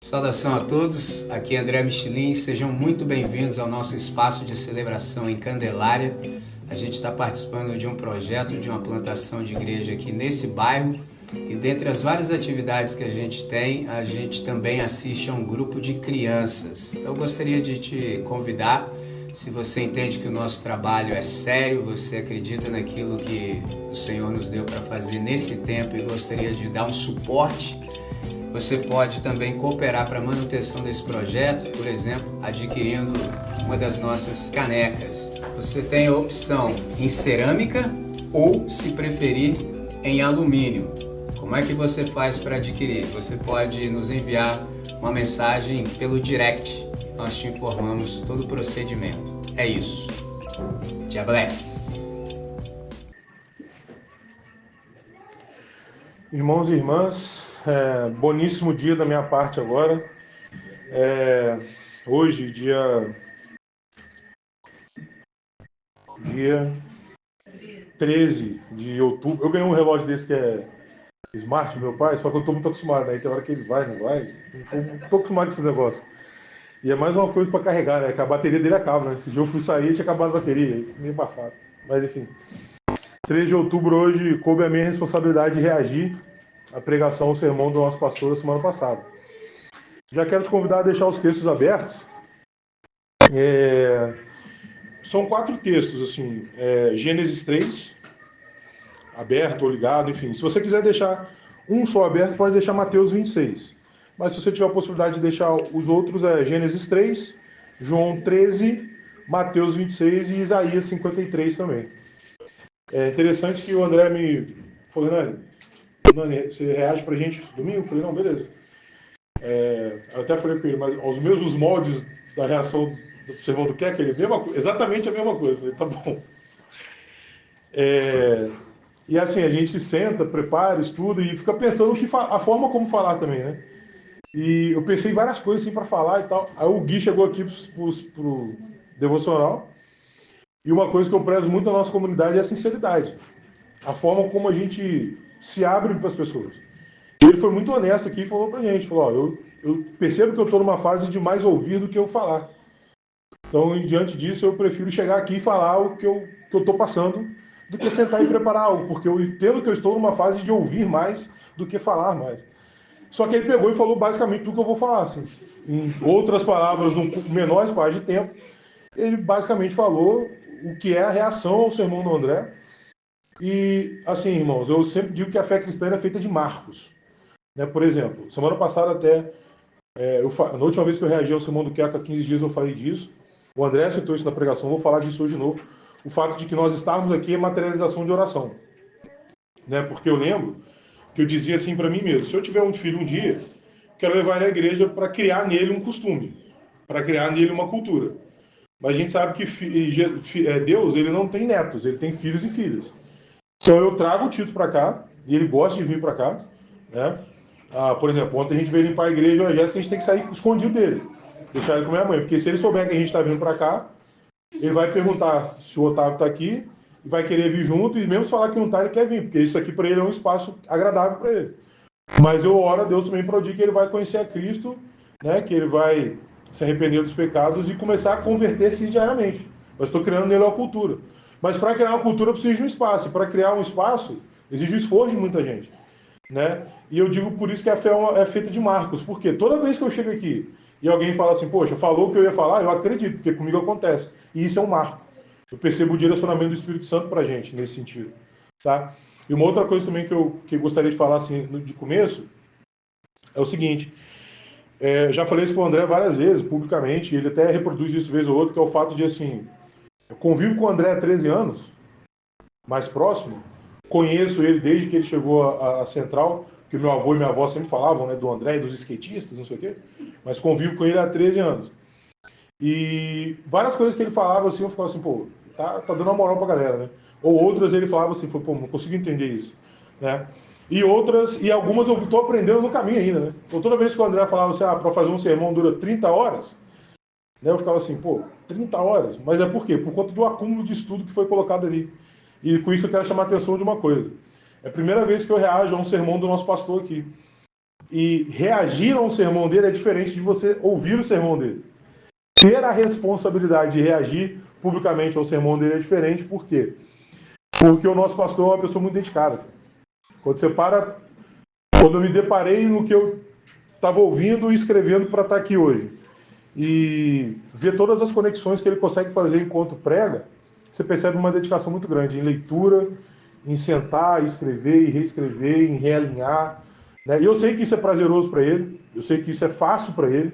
Saudação a todos, aqui é André Michelin, sejam muito bem-vindos ao nosso espaço de celebração em Candelária. A gente está participando de um projeto de uma plantação de igreja aqui nesse bairro e dentre as várias atividades que a gente tem, a gente também assiste a um grupo de crianças. Então eu gostaria de te convidar, se você entende que o nosso trabalho é sério, você acredita naquilo que o Senhor nos deu para fazer nesse tempo e gostaria de dar um suporte, você pode também cooperar para a manutenção desse projeto, por exemplo, adquirindo uma das nossas canecas. Você tem a opção em cerâmica ou, se preferir, em alumínio. Como é que você faz para adquirir? Você pode nos enviar uma mensagem pelo direct. Nós te informamos todo o procedimento. É isso. God bless. Irmãos e irmãs, boníssimo dia da minha parte agora. Hoje, dia 13 de outubro. Eu ganhei um relógio desse que é Smart do meu pai, só que eu estou muito acostumado, né? Tem hora que ele vai, não vai. Estou acostumado com esses negócios. E é mais uma coisa para carregar, né? Que a bateria dele acaba, né? Esse dia eu fui sair e tinha acabado a bateria. Aí fica meio abafado. Mas enfim. 13 de outubro hoje coube a minha responsabilidade de reagir à pregação, ao sermão do nosso pastor da semana passada. Já quero te convidar a deixar os textos abertos. São 4 textos, assim, Gênesis 3, aberto ou ligado, enfim. Se você quiser deixar um só aberto, pode deixar Mateus 26. Mas se você tiver a possibilidade de deixar os outros, Gênesis 3, João 13, Mateus 26 e Isaías 53 também. É interessante que o André me falou, Nani, você reage pra gente domingo? Eu falei, não, beleza. Eu até falei com ele, mas aos mesmos moldes da reação do sermão do Keck, exatamente a mesma coisa. Eu falei, tá bom. E assim, a gente senta, prepara, estuda e fica pensando a forma como falar também, né? E eu pensei em várias coisas assim para falar e tal. Aí o Gui chegou aqui pro devocional. E uma coisa que eu prezo muito na nossa comunidade é a sinceridade. A forma como a gente se abre para as pessoas. E ele foi muito honesto aqui e falou pra gente, falou, eu percebo que eu estou numa fase de mais ouvir do que eu falar. Então, diante disso, eu prefiro chegar aqui e falar o que eu estou passando do que sentar e preparar algo, porque eu entendo que eu estou numa fase de ouvir mais do que falar mais. Só que ele pegou e falou basicamente tudo que eu vou falar. Assim. Em outras palavras, num menor espaço de tempo, ele basicamente falou o que é a reação ao sermão do André. E, assim, irmãos, eu sempre digo que a fé cristã é feita de marcos. Né? Por exemplo, semana passada até, na última vez que eu reagi ao sermão do Queca, há 15 dias eu falei disso. O André citou isso na pregação, vou falar disso hoje de novo. O fato de que nós estarmos aqui é materialização de oração. Né? Porque eu lembro que eu dizia assim para mim mesmo, se eu tiver um filho um dia, quero levar ele à igreja para criar nele um costume, para criar nele uma cultura. Mas a gente sabe que Deus, ele não tem netos, ele tem filhos e filhas. Então eu trago o Tito para cá, e ele gosta de vir para cá, né? Por exemplo, ontem a gente veio limpar a igreja e a Jéssica, a gente tem que sair escondido dele, deixar ele com a minha mãe, porque se ele souber que a gente está vindo para cá, ele vai perguntar se o Otávio está aqui, vai querer vir junto, e mesmo se falar que não está, ele quer vir, porque isso aqui para ele é um espaço agradável para ele. Mas eu oro a Deus também para o dia que ele vai conhecer a Cristo, né? Que ele vai se arrepender dos pecados e começar a converter-se diariamente. Eu estou criando nele uma cultura. Mas para criar uma cultura precisa de um espaço. E para criar um espaço exige o esforço de muita gente. Né? E eu digo por isso que a fé é feita de marcos. Porque toda vez que eu chego aqui e alguém fala assim, poxa, falou o que eu ia falar, eu acredito, porque comigo acontece. E isso é um marco. Eu percebo o direcionamento do Espírito Santo para a gente nesse sentido. Tá? E uma outra coisa também que eu gostaria de falar assim, de começo é o seguinte. Já falei isso com o André várias vezes, publicamente, e ele até reproduz isso vez ou outra, que é o fato de, assim, eu convivo com o André há 13 anos, mais próximo, conheço ele desde que ele chegou à Central, que o meu avô e minha avó sempre falavam, né, do André e dos skatistas, não sei o quê, mas convivo com ele há 13 anos. E várias coisas que ele falava, assim, eu ficava assim, pô, tá dando uma moral pra galera, né? Ou outras ele falava assim, pô, não consigo entender isso, né? E algumas eu estou aprendendo no caminho ainda, né? Então toda vez que o André falava assim, para fazer um sermão dura 30 horas, né, eu ficava assim, pô, 30 horas? Mas é por quê? Por conta de um acúmulo de estudo que foi colocado ali. E com isso eu quero chamar a atenção de uma coisa. É a primeira vez que eu reajo a um sermão do nosso pastor aqui. E reagir a um sermão dele é diferente de você ouvir o sermão dele. Ter a responsabilidade de reagir publicamente ao sermão dele é diferente, por quê? Porque o nosso pastor é uma pessoa muito dedicada. Quando eu me deparei no que eu estava ouvindo e escrevendo para estar aqui hoje, e ver todas as conexões que ele consegue fazer enquanto prega, você percebe uma dedicação muito grande em leitura, em sentar, escrever e reescrever, em realinhar, né? E eu sei que isso é prazeroso para ele, eu sei que isso é fácil para ele,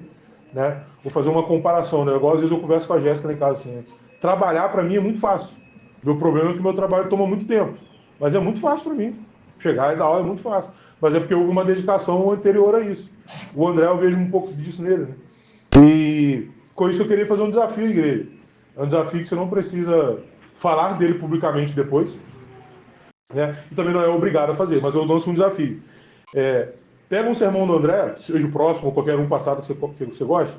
né? Vou fazer uma comparação, né? Igual às vezes eu converso com a Jéssica lá em casa assim, né? Trabalhar para mim é muito fácil. Meu problema é que meu trabalho toma muito tempo, mas é muito fácil para mim. Chegar e dar aula é muito fácil, mas é porque houve uma dedicação anterior a isso. O André, eu vejo um pouco disso nele, né? E com isso eu queria fazer um desafio à igreja. É um desafio que você não precisa falar dele publicamente depois, né? E também não é obrigado a fazer, mas eu lanço um desafio. Pega um sermão do André, seja o próximo ou qualquer um passado que você goste,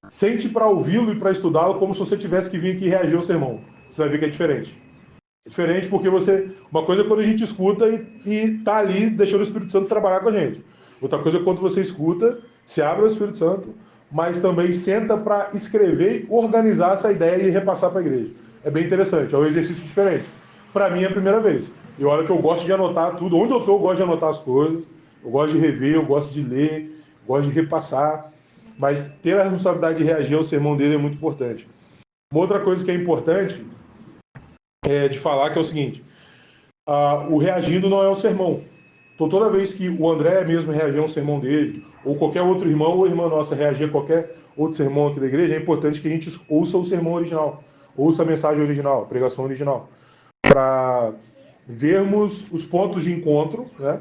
sente para ouvi-lo e para estudá-lo como se você tivesse que vir aqui reagir ao sermão. Você vai ver que é diferente. É diferente porque uma coisa é quando a gente escuta e tá ali deixando o Espírito Santo trabalhar com a gente. Outra coisa é quando você escuta, se abre ao Espírito Santo, mas também senta para escrever, organizar essa ideia e repassar para a igreja. É bem interessante, é um exercício diferente. Para mim é a primeira vez. E olha que eu gosto de anotar tudo. Onde eu estou, eu gosto de anotar as coisas. Eu gosto de rever, eu gosto de ler, gosto de repassar. Mas ter a responsabilidade de reagir ao sermão dele é muito importante. Uma outra coisa que é importante de falar que é o seguinte: o reagindo não é o sermão. Então, toda vez que o André mesmo reagir a um sermão dele, ou qualquer outro irmão ou irmã nossa reagir a qualquer outro sermão aqui da igreja, é importante que a gente ouça o sermão original, ouça a mensagem original, a pregação original, para vermos os pontos de encontro, né?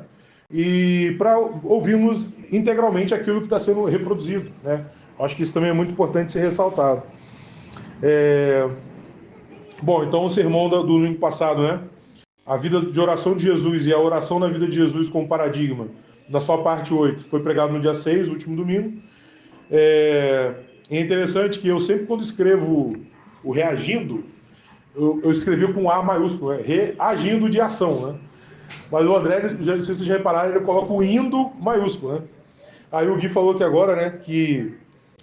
E para ouvirmos integralmente aquilo que está sendo reproduzido, né? Acho que isso também é muito importante ser ressaltado. Bom, então o sermão do domingo passado, né? A vida de oração de Jesus e a oração na vida de Jesus como paradigma, na sua parte 8, foi pregado no dia 6, último domingo. É interessante que eu sempre, quando escrevo o reagindo, eu escrevi com A maiúsculo, né? Reagindo de ação, né? Mas o André, não sei se vocês já repararam, ele coloca o indo maiúsculo, né? Aí o Gui falou que agora, né, que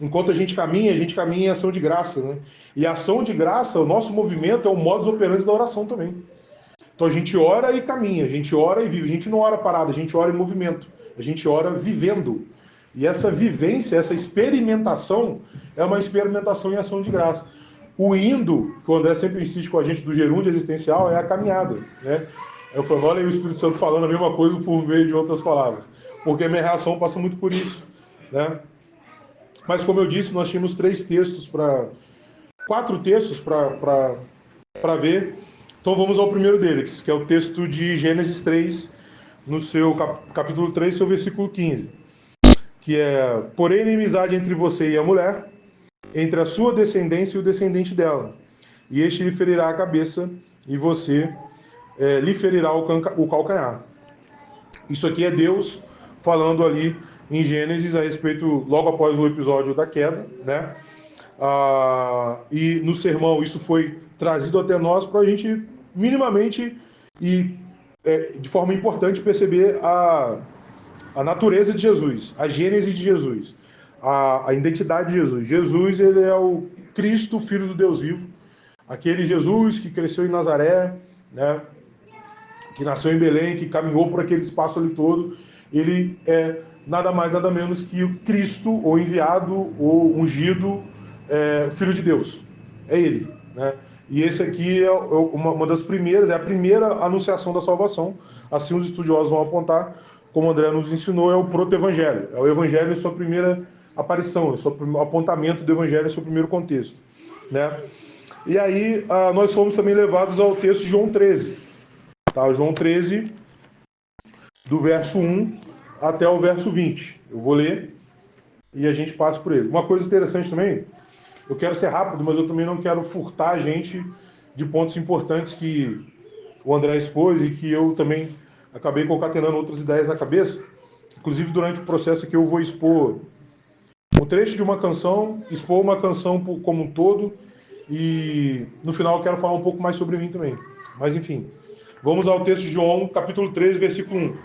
enquanto a gente caminha em ação de graça, né? E a ação de graça, o nosso movimento é o modus operandi da oração também. Então a gente ora e caminha, a gente ora e vive, a gente não ora parado, a gente ora em movimento, a gente ora vivendo. E essa vivência, essa experimentação, é uma experimentação em ação de graça. O indo, que o André sempre insiste com a gente do gerúndio existencial, é a caminhada, né? Eu falo, olha aí o Espírito Santo falando a mesma coisa por meio de outras palavras. Porque a minha reação passa muito por isso, né? Mas como eu disse, nós tínhamos quatro textos para ver. Então vamos ao primeiro deles, que é o texto de Gênesis 3, no seu capítulo 3, seu versículo 15, que é: porém, inimizade entre você e a mulher, entre a sua descendência e o descendente dela, e este lhe ferirá a cabeça, e você lhe ferirá o calcanhar. Isso aqui é Deus falando ali em Gênesis a respeito, logo após o episódio da queda, né? E no sermão isso foi trazido até nós para a gente minimamente e de forma importante perceber a natureza de Jesus, a gênese de Jesus, a identidade de Jesus. Jesus, ele é o Cristo, Filho do Deus vivo, aquele Jesus que cresceu em Nazaré, né? Que nasceu em Belém, que caminhou por aquele espaço ali todo. Ele é nada mais, nada menos que o Cristo, ou enviado, ou ungido, Filho de Deus. É ele, né? E esse aqui é uma das primeiras, é a primeira anunciação da salvação. Assim os estudiosos vão apontar, como o André nos ensinou, é o proto-evangelho. É o evangelho em sua primeira aparição, em seu apontamento do evangelho em seu primeiro contexto, né? E aí nós fomos também levados ao texto de João 13. Tá? João 13, do verso 1 até o verso 20. Eu vou ler e a gente passa por ele. Uma coisa interessante também, eu quero ser rápido, mas eu também não quero furtar a gente de pontos importantes que o André expôs e que eu também acabei concatenando outras ideias na cabeça. Inclusive, durante o processo aqui eu vou expor um trecho de uma canção, expor uma canção como um todo, e no final eu quero falar um pouco mais sobre mim também. Mas enfim, vamos ao texto de João, capítulo 3, versículo 1.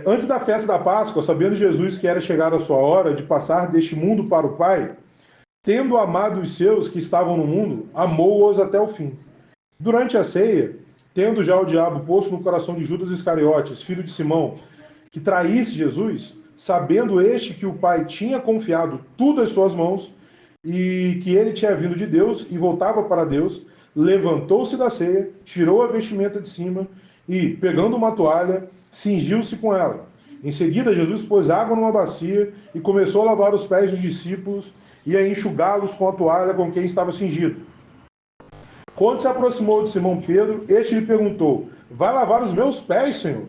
Antes da festa da Páscoa, sabendo Jesus que era chegada a sua hora de passar deste mundo para o Pai, tendo amado os seus que estavam no mundo, amou-os até o fim. Durante a ceia, tendo já o diabo posto no coração de Judas Iscariotes, filho de Simão, que traísse Jesus, sabendo este que o Pai tinha confiado tudo às suas mãos e que ele tinha vindo de Deus e voltava para Deus, levantou-se da ceia, tirou a vestimenta de cima e, pegando uma toalha, cingiu-se com ela. Em seguida, Jesus pôs água numa bacia e começou a lavar os pés dos discípulos e a enxugá-los com a toalha com quem estava cingido. Quando se aproximou de Simão Pedro, este lhe perguntou: vai lavar os meus pés, Senhor?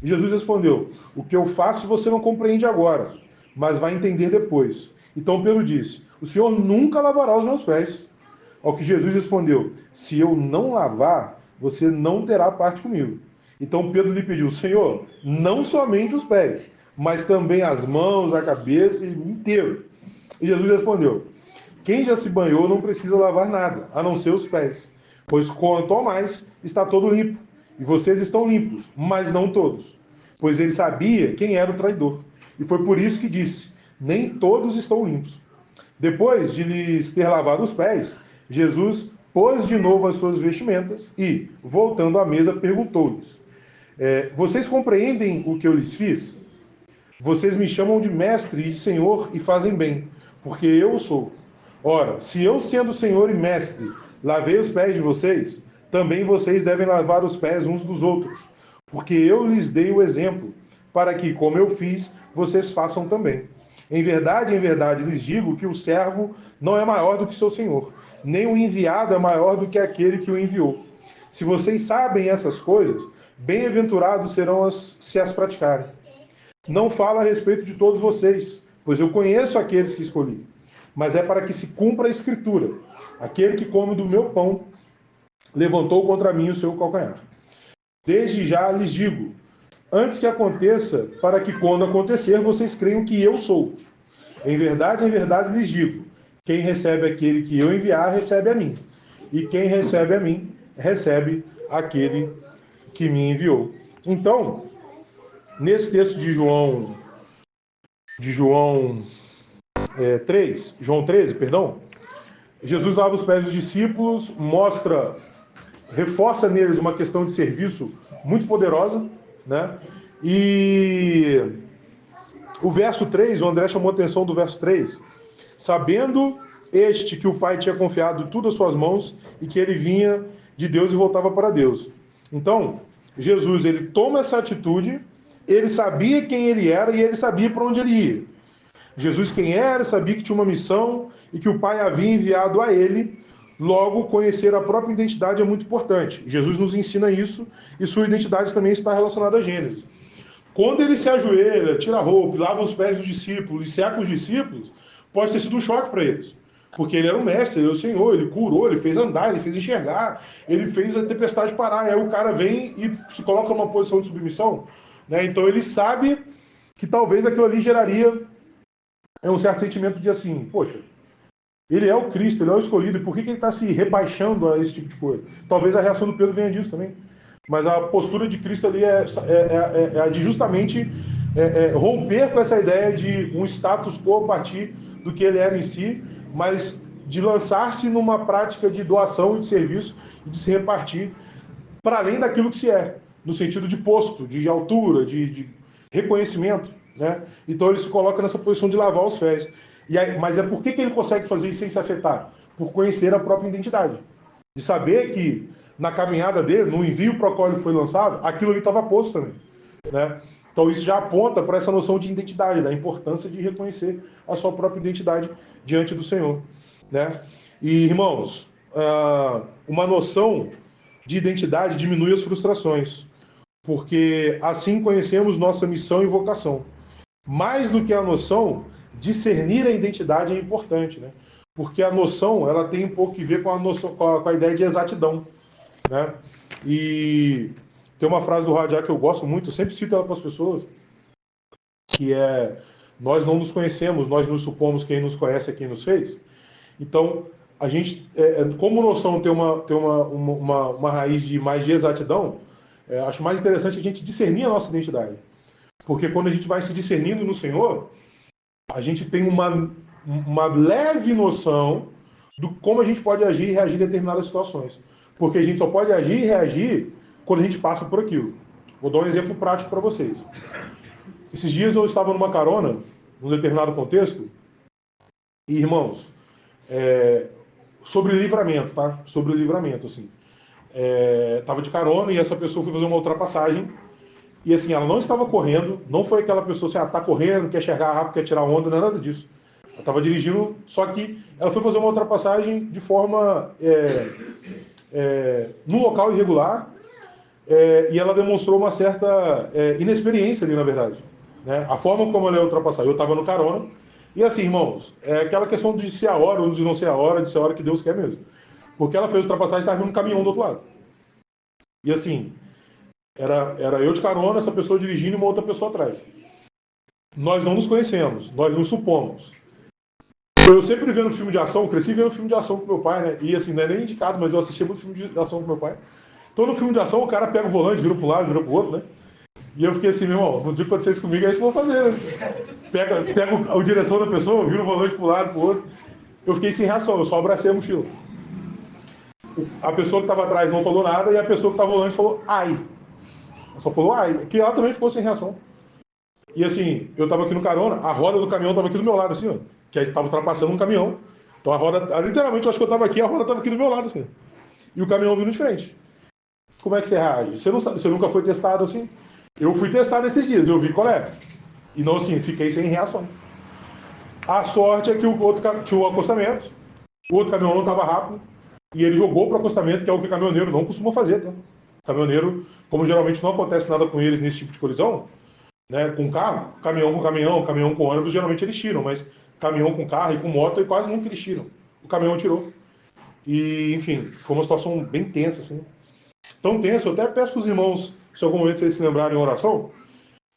E Jesus respondeu: o que eu faço você não compreende agora, mas vai entender depois. Então Pedro disse: o Senhor nunca lavará os meus pés. Ao que Jesus respondeu: se eu não lavar, você não terá parte comigo. Então Pedro lhe pediu: Senhor, não somente os pés, mas também as mãos, a cabeça e inteiro. E Jesus respondeu: quem já se banhou não precisa lavar nada, a não ser os pés, pois quanto ao mais está todo limpo. E vocês estão limpos, mas não todos. Pois ele sabia quem era o traidor. E foi por isso que disse: nem todos estão limpos. Depois de lhes ter lavado os pés, Jesus pôs de novo as suas vestimentas e, voltando à mesa, perguntou-lhes: vocês compreendem o que eu lhes fiz? Vocês me chamam de mestre e de senhor e fazem bem, porque eu sou. Ora, se eu, sendo senhor e mestre, lavei os pés de vocês, também vocês devem lavar os pés uns dos outros, porque eu lhes dei o exemplo, para que, como eu fiz, vocês façam também. Em verdade lhes digo que o servo não é maior do que seu senhor, nem o enviado é maior do que aquele que o enviou. Se vocês sabem essas coisas, bem-aventurados serão se as praticarem. Não falo a respeito de todos vocês, pois eu conheço aqueles que escolhi. Mas é para que se cumpra a Escritura: aquele que come do meu pão levantou contra mim o seu calcanhar. Desde já lhes digo, antes que aconteça, para que quando acontecer, vocês creiam que eu sou. Em verdade lhes digo, quem recebe aquele que eu enviar, recebe a mim. E quem recebe a mim, recebe aquele que me enviou. Então, nesse texto de João 13, perdão, Jesus lava os pés dos discípulos, reforça neles uma questão de serviço muito poderosa, né? E o verso 3, o André chamou a atenção do verso 3, sabendo este que o Pai tinha confiado tudo às suas mãos e que ele vinha de Deus e voltava para Deus. Então, Jesus, ele toma essa atitude, ele sabia quem ele era e ele sabia para onde ele ia. Jesus quem era, sabia que tinha uma missão e que o Pai havia enviado a ele. Logo, conhecer a própria identidade é muito importante. Jesus nos ensina isso e sua identidade também está relacionada a Gênesis. Quando ele se ajoelha, tira a roupa, lava os pés dos discípulos e seca os discípulos, pode ter sido um choque para eles. Porque ele era o mestre, ele era o Senhor, ele curou, ele fez andar, ele fez enxergar, ele fez a tempestade parar. E aí o cara vem e se coloca numa posição de submissão, né? Então ele sabe que talvez aquilo ali geraria um certo sentimento de assim, poxa, ele é o Cristo, ele é o escolhido, e por que ele está se rebaixando a esse tipo de coisa? Talvez a reação do Pedro venha disso também. Mas a postura de Cristo ali é a de justamente romper com essa ideia de um status quo a partir do que ele era em si, mas de lançar-se numa prática de doação e de serviço e de se repartir para além daquilo que se é, no sentido de posto, de altura, de reconhecimento, né? Então ele se coloca nessa posição de lavar os pés. Mas por que ele consegue fazer isso sem se afetar? Por conhecer a própria identidade. De saber que na caminhada dele, no envio para o qual ele foi lançado, aquilo ali estava posto também, né? Então isso já aponta para essa noção de identidade, da importância de reconhecer a sua própria identidade diante do Senhor, né? E, irmãos, uma noção de identidade diminui as frustrações, porque assim conhecemos nossa missão e vocação. Mais do que a noção, discernir a identidade é importante, né? Porque a noção, ela tem um pouco que ver com a ideia de exatidão, né? E tem uma frase do Radiar que eu gosto muito, eu sempre cito ela para as pessoas, que é: nós não nos conhecemos, nós nos supomos quem nos conhece é quem nos fez. Então, a gente, como noção tem uma raiz de mais de exatidão, acho mais interessante a gente discernir a nossa identidade. Porque quando a gente vai se discernindo no Senhor, a gente tem uma leve noção do como a gente pode agir e reagir em determinadas situações. Porque a gente só pode agir e reagir quando a gente passa por aquilo. Vou dar um exemplo prático para vocês. Esses dias eu estava numa carona, num determinado contexto, e, irmãos, sobre livramento, tá? Sobre livramento, assim. Tava de carona e essa pessoa foi fazer uma ultrapassagem. E assim, ela não estava correndo, não foi aquela pessoa assim, tá correndo, quer chegar rápido, quer tirar onda, não é nada disso. Ela estava dirigindo, só que ela foi fazer uma ultrapassagem de forma num local irregular, e ela demonstrou uma certa inexperiência ali, na verdade. Né? A forma como ela ia ultrapassar. Eu estava no carona, e assim, irmãos, é aquela questão de ser a hora ou de não ser a hora, de ser a hora que Deus quer mesmo. Porque ela fez a ultrapassagem e estava vindo um caminhão do outro lado. E assim, era eu de carona, essa pessoa dirigindo e uma outra pessoa atrás. Nós não nos conhecemos, nós nos supomos. Eu sempre vendo filme de ação, cresci vendo filme de ação com meu pai, né? E assim, não é nem indicado, mas eu assisti muito filme de ação com meu pai. Então no filme de ação o cara pega o volante, vira para um lado, vira para o outro, né? E eu fiquei assim, meu irmão, no dia que acontecer isso comigo, é isso que eu vou fazer, né? Pega a direção da pessoa, vira o volante para um lado, para o outro. Eu fiquei sem reação, eu só abracei a mochila. A pessoa que estava atrás não falou nada e a pessoa que estava ao volante falou, ai. Ela só falou, ai, que ela também ficou sem reação. E assim, eu estava aqui no carona, a roda do caminhão estava aqui do meu lado, assim, ó. Que estava ultrapassando um caminhão. Então a roda, literalmente, eu acho que eu estava aqui, a roda estava aqui do meu lado, assim. E o caminhão vindo de frente. Como é que você reage? Você nunca foi testado assim? Eu fui testado esses dias, eu vi qual é. E não assim, fiquei sem reação. A sorte é que o outro tinha um acostamento, o outro caminhão não estava rápido, e ele jogou para o acostamento, que é o que o caminhoneiro não costuma fazer, tá? O caminhoneiro, como geralmente não acontece nada com eles nesse tipo de colisão, né, com carro, caminhão com ônibus, geralmente eles tiram, mas caminhão com carro e com moto, quase nunca eles tiram. O caminhão tirou. E, enfim, foi uma situação bem tensa, assim. Tão tensa, eu até peço para os irmãos, se algum momento vocês se lembrarem em oração,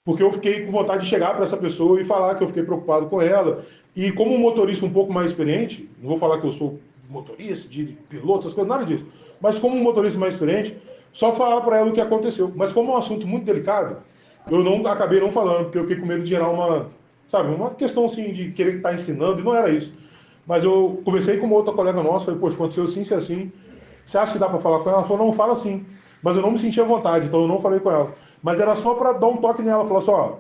porque eu fiquei com vontade de chegar para essa pessoa e falar que eu fiquei preocupado com ela. E como um motorista um pouco mais experiente, não vou falar que eu sou motorista, de piloto, essas coisas, nada disso, mas como um motorista mais experiente, só falar para ela o que aconteceu. Mas como é um assunto muito delicado, eu não acabei não falando, porque eu fiquei com medo de gerar uma questão assim de querer estar ensinando, e não era isso. Mas eu conversei com uma outra colega nossa, falei, poxa, aconteceu assim, se assim, você acha que dá para falar com ela? Ela falou, não, fala assim. Mas eu não me senti à vontade, então eu não falei com ela. Mas era só para dar um toque nela, falar assim, ó,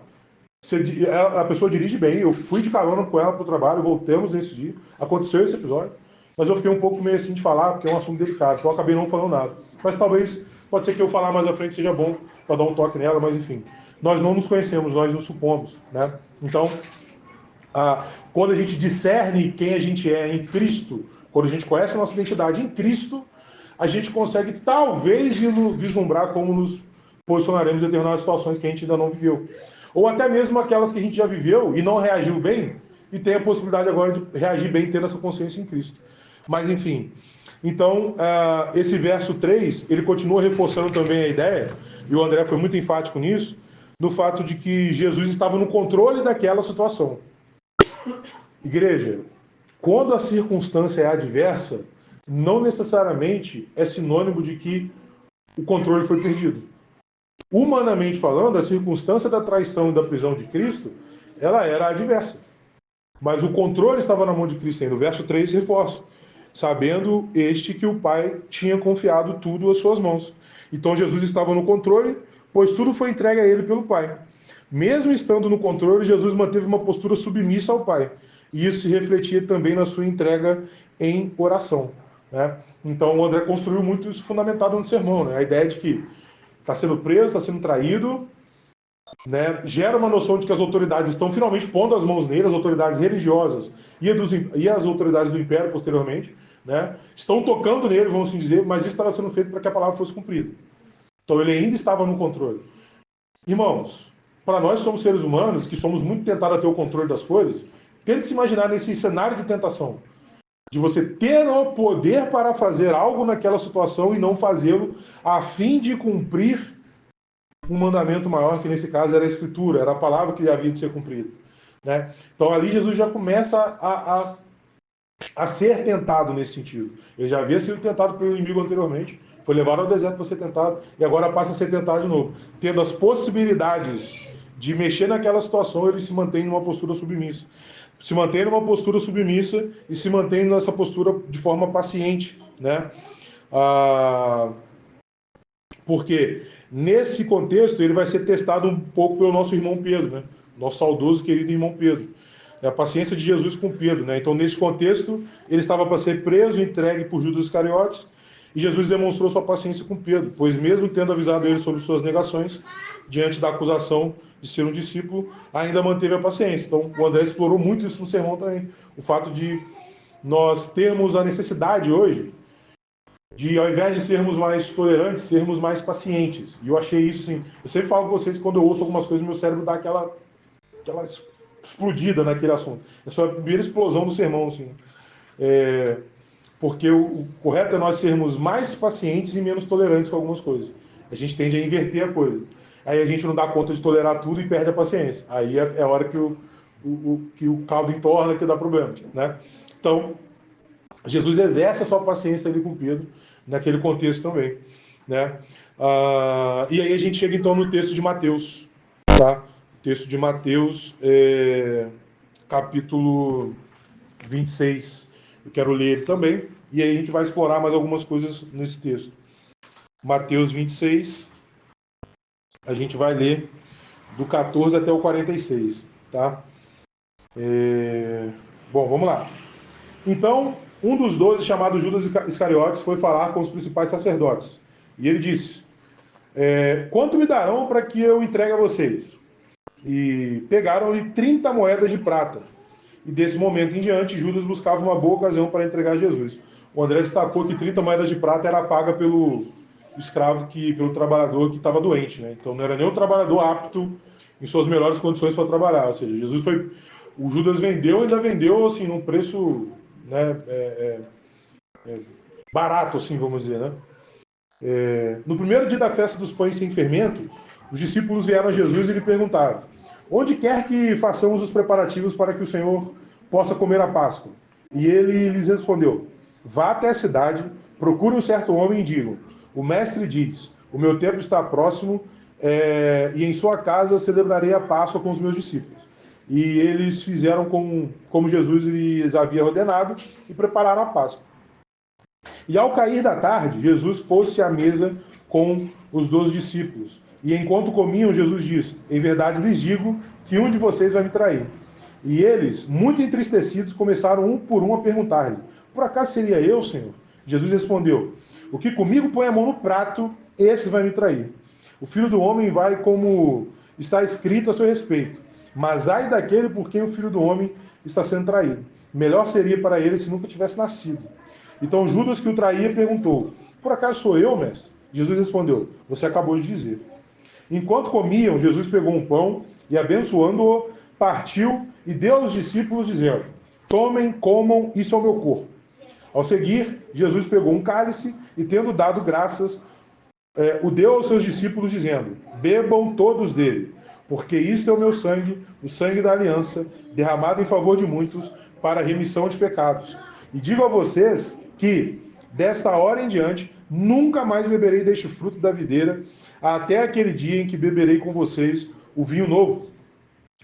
a pessoa dirige bem, eu fui de carona com ela para o trabalho, voltamos nesse dia, aconteceu esse episódio, mas eu fiquei um pouco meio assim de falar, porque é um assunto delicado, então eu acabei não falando nada. Mas talvez, pode ser que eu falar mais à frente seja bom para dar um toque nela, mas enfim. Nós não nos conhecemos, nós nos supomos, né? Então, quando a gente discerne quem a gente é em Cristo, quando a gente conhece a nossa identidade em Cristo, a gente consegue talvez vislumbrar como nos posicionaremos em determinadas situações que a gente ainda não viveu. Ou até mesmo aquelas que a gente já viveu e não reagiu bem, e tem a possibilidade agora de reagir bem tendo essa consciência em Cristo. Mas enfim, então esse verso 3, ele continua reforçando também a ideia, e o André foi muito enfático nisso, no fato de que Jesus estava no controle daquela situação. Igreja, quando a circunstância é adversa, não necessariamente é sinônimo de que o controle foi perdido. Humanamente falando, a circunstância da traição e da prisão de Cristo, ela era adversa. Mas o controle estava na mão de Cristo ainda. O verso 3 reforça. Sabendo este que o Pai tinha confiado tudo às suas mãos. Então Jesus estava no controle, pois tudo foi entregue a ele pelo Pai. Mesmo estando no controle, Jesus manteve uma postura submissa ao Pai. E isso se refletia também na sua entrega em oração. Né? Então o André construiu muito isso fundamentado no sermão. Né? A ideia de que está sendo preso, está sendo traído, né? Gera uma noção de que as autoridades estão finalmente pondo as mãos nele, as autoridades religiosas e as autoridades do império posteriormente, né? Estão tocando nele, vamos assim dizer, mas isso estava sendo feito para que a palavra fosse cumprida. Então ele ainda estava no controle. Irmãos, para nós somos seres humanos que somos muito tentados a ter o controle das coisas, tente se imaginar nesse cenário de tentação, de você ter o poder para fazer algo naquela situação e não fazê-lo a fim de cumprir um mandamento maior, que nesse caso era a Escritura, era a palavra que havia de ser cumprida. Né? Então ali Jesus já começa a ser tentado nesse sentido. Ele já havia sido tentado pelo inimigo anteriormente, foi levado ao deserto para ser tentado, e agora passa a ser tentado de novo, tendo as possibilidades de mexer naquela situação, ele se mantém numa postura submissa. Se mantém numa postura submissa e se mantém nessa postura de forma paciente, né? Porque nesse contexto ele vai ser testado um pouco pelo nosso irmão Pedro, né? Nosso saudoso querido irmão Pedro. É a paciência de Jesus com Pedro, né? Então, nesse contexto, ele estava para ser preso, entregue por Judas Iscariotes, e Jesus demonstrou sua paciência com Pedro, pois mesmo tendo avisado ele sobre suas negações, diante da acusação de ser um discípulo, ainda manteve a paciência. Então, o André explorou muito isso no sermão também. O fato de nós termos a necessidade hoje de, ao invés de sermos mais tolerantes, sermos mais pacientes. E eu achei isso, assim, eu sempre falo com vocês, quando eu ouço algumas coisas, meu cérebro dá aquela explodida naquele assunto. Essa foi a primeira explosão do sermão, assim. Porque o correto é nós sermos mais pacientes e menos tolerantes com algumas coisas. A gente tende a inverter a coisa. Aí a gente não dá conta de tolerar tudo e perde a paciência. Aí é a hora que o caldo entorna, que dá problema, né? Então, Jesus exerce a sua paciência ali com Pedro, naquele contexto também, né? E aí a gente chega então no texto de Mateus, tá? Texto de Mateus, capítulo 26. Eu quero ler ele também, e aí a gente vai explorar mais algumas coisas nesse texto. Mateus 26, a gente vai ler do 14 até o 46, tá? Bom, vamos lá. Então, um dos 12, chamado Judas Iscariotes, foi falar com os principais sacerdotes. E ele disse, quanto me darão para que eu entregue a vocês? E pegaram-lhe 30 moedas de prata. E desse momento em diante, Judas buscava uma boa ocasião para entregar Jesus. O André destacou que 30 moedas de prata era paga pelo escravo, pelo trabalhador que estava doente, né? Então não era nem o trabalhador apto em suas melhores condições para trabalhar. Ou seja, o Judas vendeu, ainda vendeu assim num preço, né, barato, assim, vamos dizer, né? No primeiro dia da festa dos pães sem fermento, os discípulos vieram a Jesus e lhe perguntaram: onde quer que façamos os preparativos para que o Senhor possa comer a Páscoa? E ele lhes respondeu: vá até a cidade, procure um certo homem e digam: o mestre diz, o meu tempo está próximo, e em sua casa celebrarei a Páscoa com os meus discípulos. E eles fizeram como Jesus lhes havia ordenado e prepararam a Páscoa. E ao cair da tarde, Jesus pôs-se à mesa com os 12 discípulos. E enquanto comiam, Jesus disse: em verdade lhes digo que um de vocês vai me trair. E eles, muito entristecidos, começaram um por um a perguntar-lhe: por acaso seria eu, Senhor? Jesus respondeu: o que comigo põe a mão no prato, esse vai me trair. O Filho do Homem vai como está escrito a seu respeito. Mas ai daquele por quem o Filho do Homem está sendo traído. Melhor seria para ele se nunca tivesse nascido. Então Judas, que o traía, perguntou: por acaso sou eu, mestre? Jesus respondeu: você acabou de dizer. Enquanto comiam, Jesus pegou um pão e, abençoando-o, partiu e deu aos discípulos, dizendo: tomem, comam, isso é o meu corpo. Ao seguir, Jesus pegou um cálice e, tendo dado graças, o deu aos seus discípulos, dizendo: bebam todos dele, porque isto é o meu sangue, o sangue da aliança, derramado em favor de muitos, para a remissão de pecados. E digo a vocês que, desta hora em diante, nunca mais beberei deste fruto da videira, até aquele dia em que beberei com vocês o vinho novo,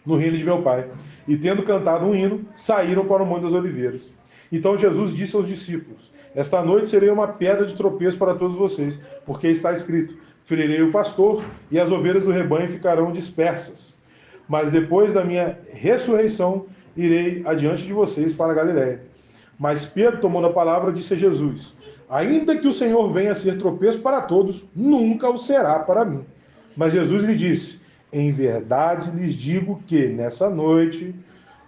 no reino de meu Pai. E tendo cantado um hino, saíram para o Monte das Oliveiras. Então Jesus disse aos discípulos: esta noite serei uma pedra de tropeço para todos vocês, porque está escrito: ferirei o pastor, e as ovelhas do rebanho ficarão dispersas. Mas depois da minha ressurreição, irei adiante de vocês para a Galiléia. Mas Pedro, tomando a palavra, disse a Jesus: ainda que o Senhor venha a ser tropeço para todos, nunca o será para mim. Mas Jesus lhe disse: em verdade lhes digo que, nessa noite,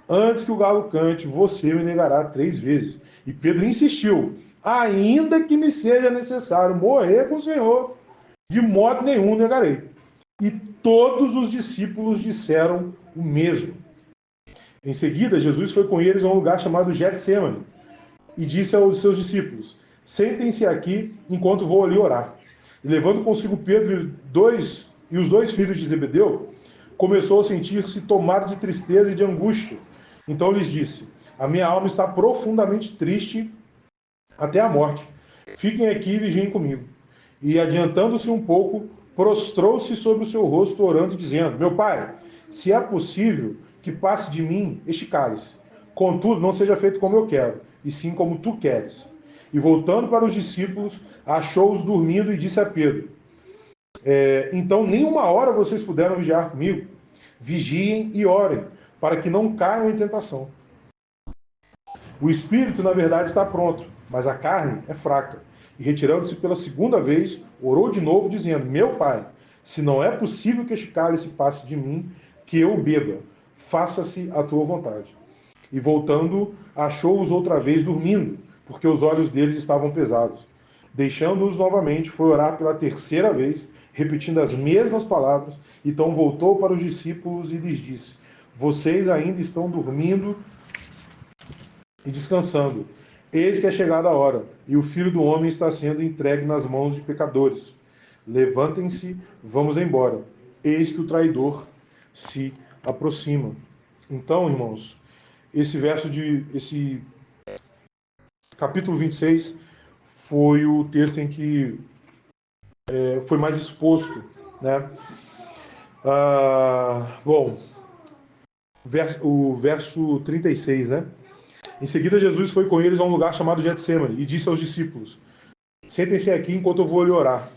antes que o galo cante, você me negará 3 vezes. E Pedro insistiu: ainda que me seja necessário morrer com o Senhor, de modo nenhum negarei. E todos os discípulos disseram o mesmo. Em seguida, Jesus foi com eles a um lugar chamado Getsêmani e disse aos seus discípulos: sentem-se aqui enquanto vou ali orar. E levando consigo Pedro e os 2 filhos de Zebedeu, começou a sentir-se tomado de tristeza e de angústia. Então lhes disse: a minha alma está profundamente triste até a morte. Fiquem aqui e vigiem comigo. E adiantando-se um pouco, prostrou-se sobre o seu rosto, orando e dizendo: meu pai, se é possível que passe de mim este cálice. Contudo, não seja feito como eu quero, e sim como tu queres. E voltando para os discípulos, achou-os dormindo e disse a Pedro: então nem uma hora vocês puderam vigiar comigo? Vigiem e orem, para que não caiam em tentação. O espírito, na verdade, está pronto, mas a carne é fraca. E retirando-se pela segunda vez, orou de novo, dizendo: Meu pai, se não é possível que este cálice passe de mim, que eu o beba, faça-se a tua vontade. E voltando, achou-os outra vez dormindo, porque os olhos deles estavam pesados. Deixando-os novamente, foi orar pela terceira vez, repetindo as mesmas palavras. Então voltou para os discípulos e lhes disse: Vocês ainda estão dormindo e descansando. Eis que é chegada a hora, e o Filho do Homem está sendo entregue nas mãos de pecadores. Levantem-se, vamos embora. Eis que o traidor se aproxima. Então, irmãos, esse capítulo 26 foi o texto em que foi mais exposto, né? Bom, o verso 36, né? Em seguida, Jesus foi com eles a um lugar chamado Getsemane e disse aos discípulos: Sentem-se aqui enquanto eu vou lhe orar.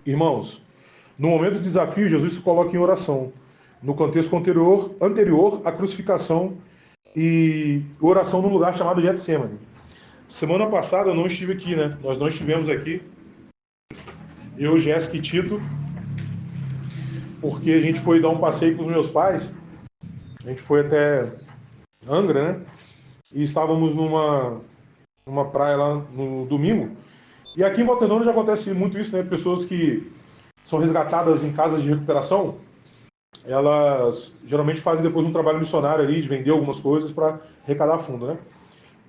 Irmãos, no momento do desafio, Jesus se coloca em oração. No contexto anterior à crucificação e oração num lugar chamado Getsemane. Semana passada eu não estive aqui, né? Nós não estivemos aqui. Eu, Jéssica e Tito, porque a gente foi dar um passeio com os meus pais. A gente foi até Angra, né? E estávamos numa praia lá no domingo. E aqui em Volta Redonda já acontece muito isso, né? Pessoas que são resgatadas em casas de recuperação, elas geralmente fazem depois um trabalho missionário ali, de vender algumas coisas para arrecadar fundo, né?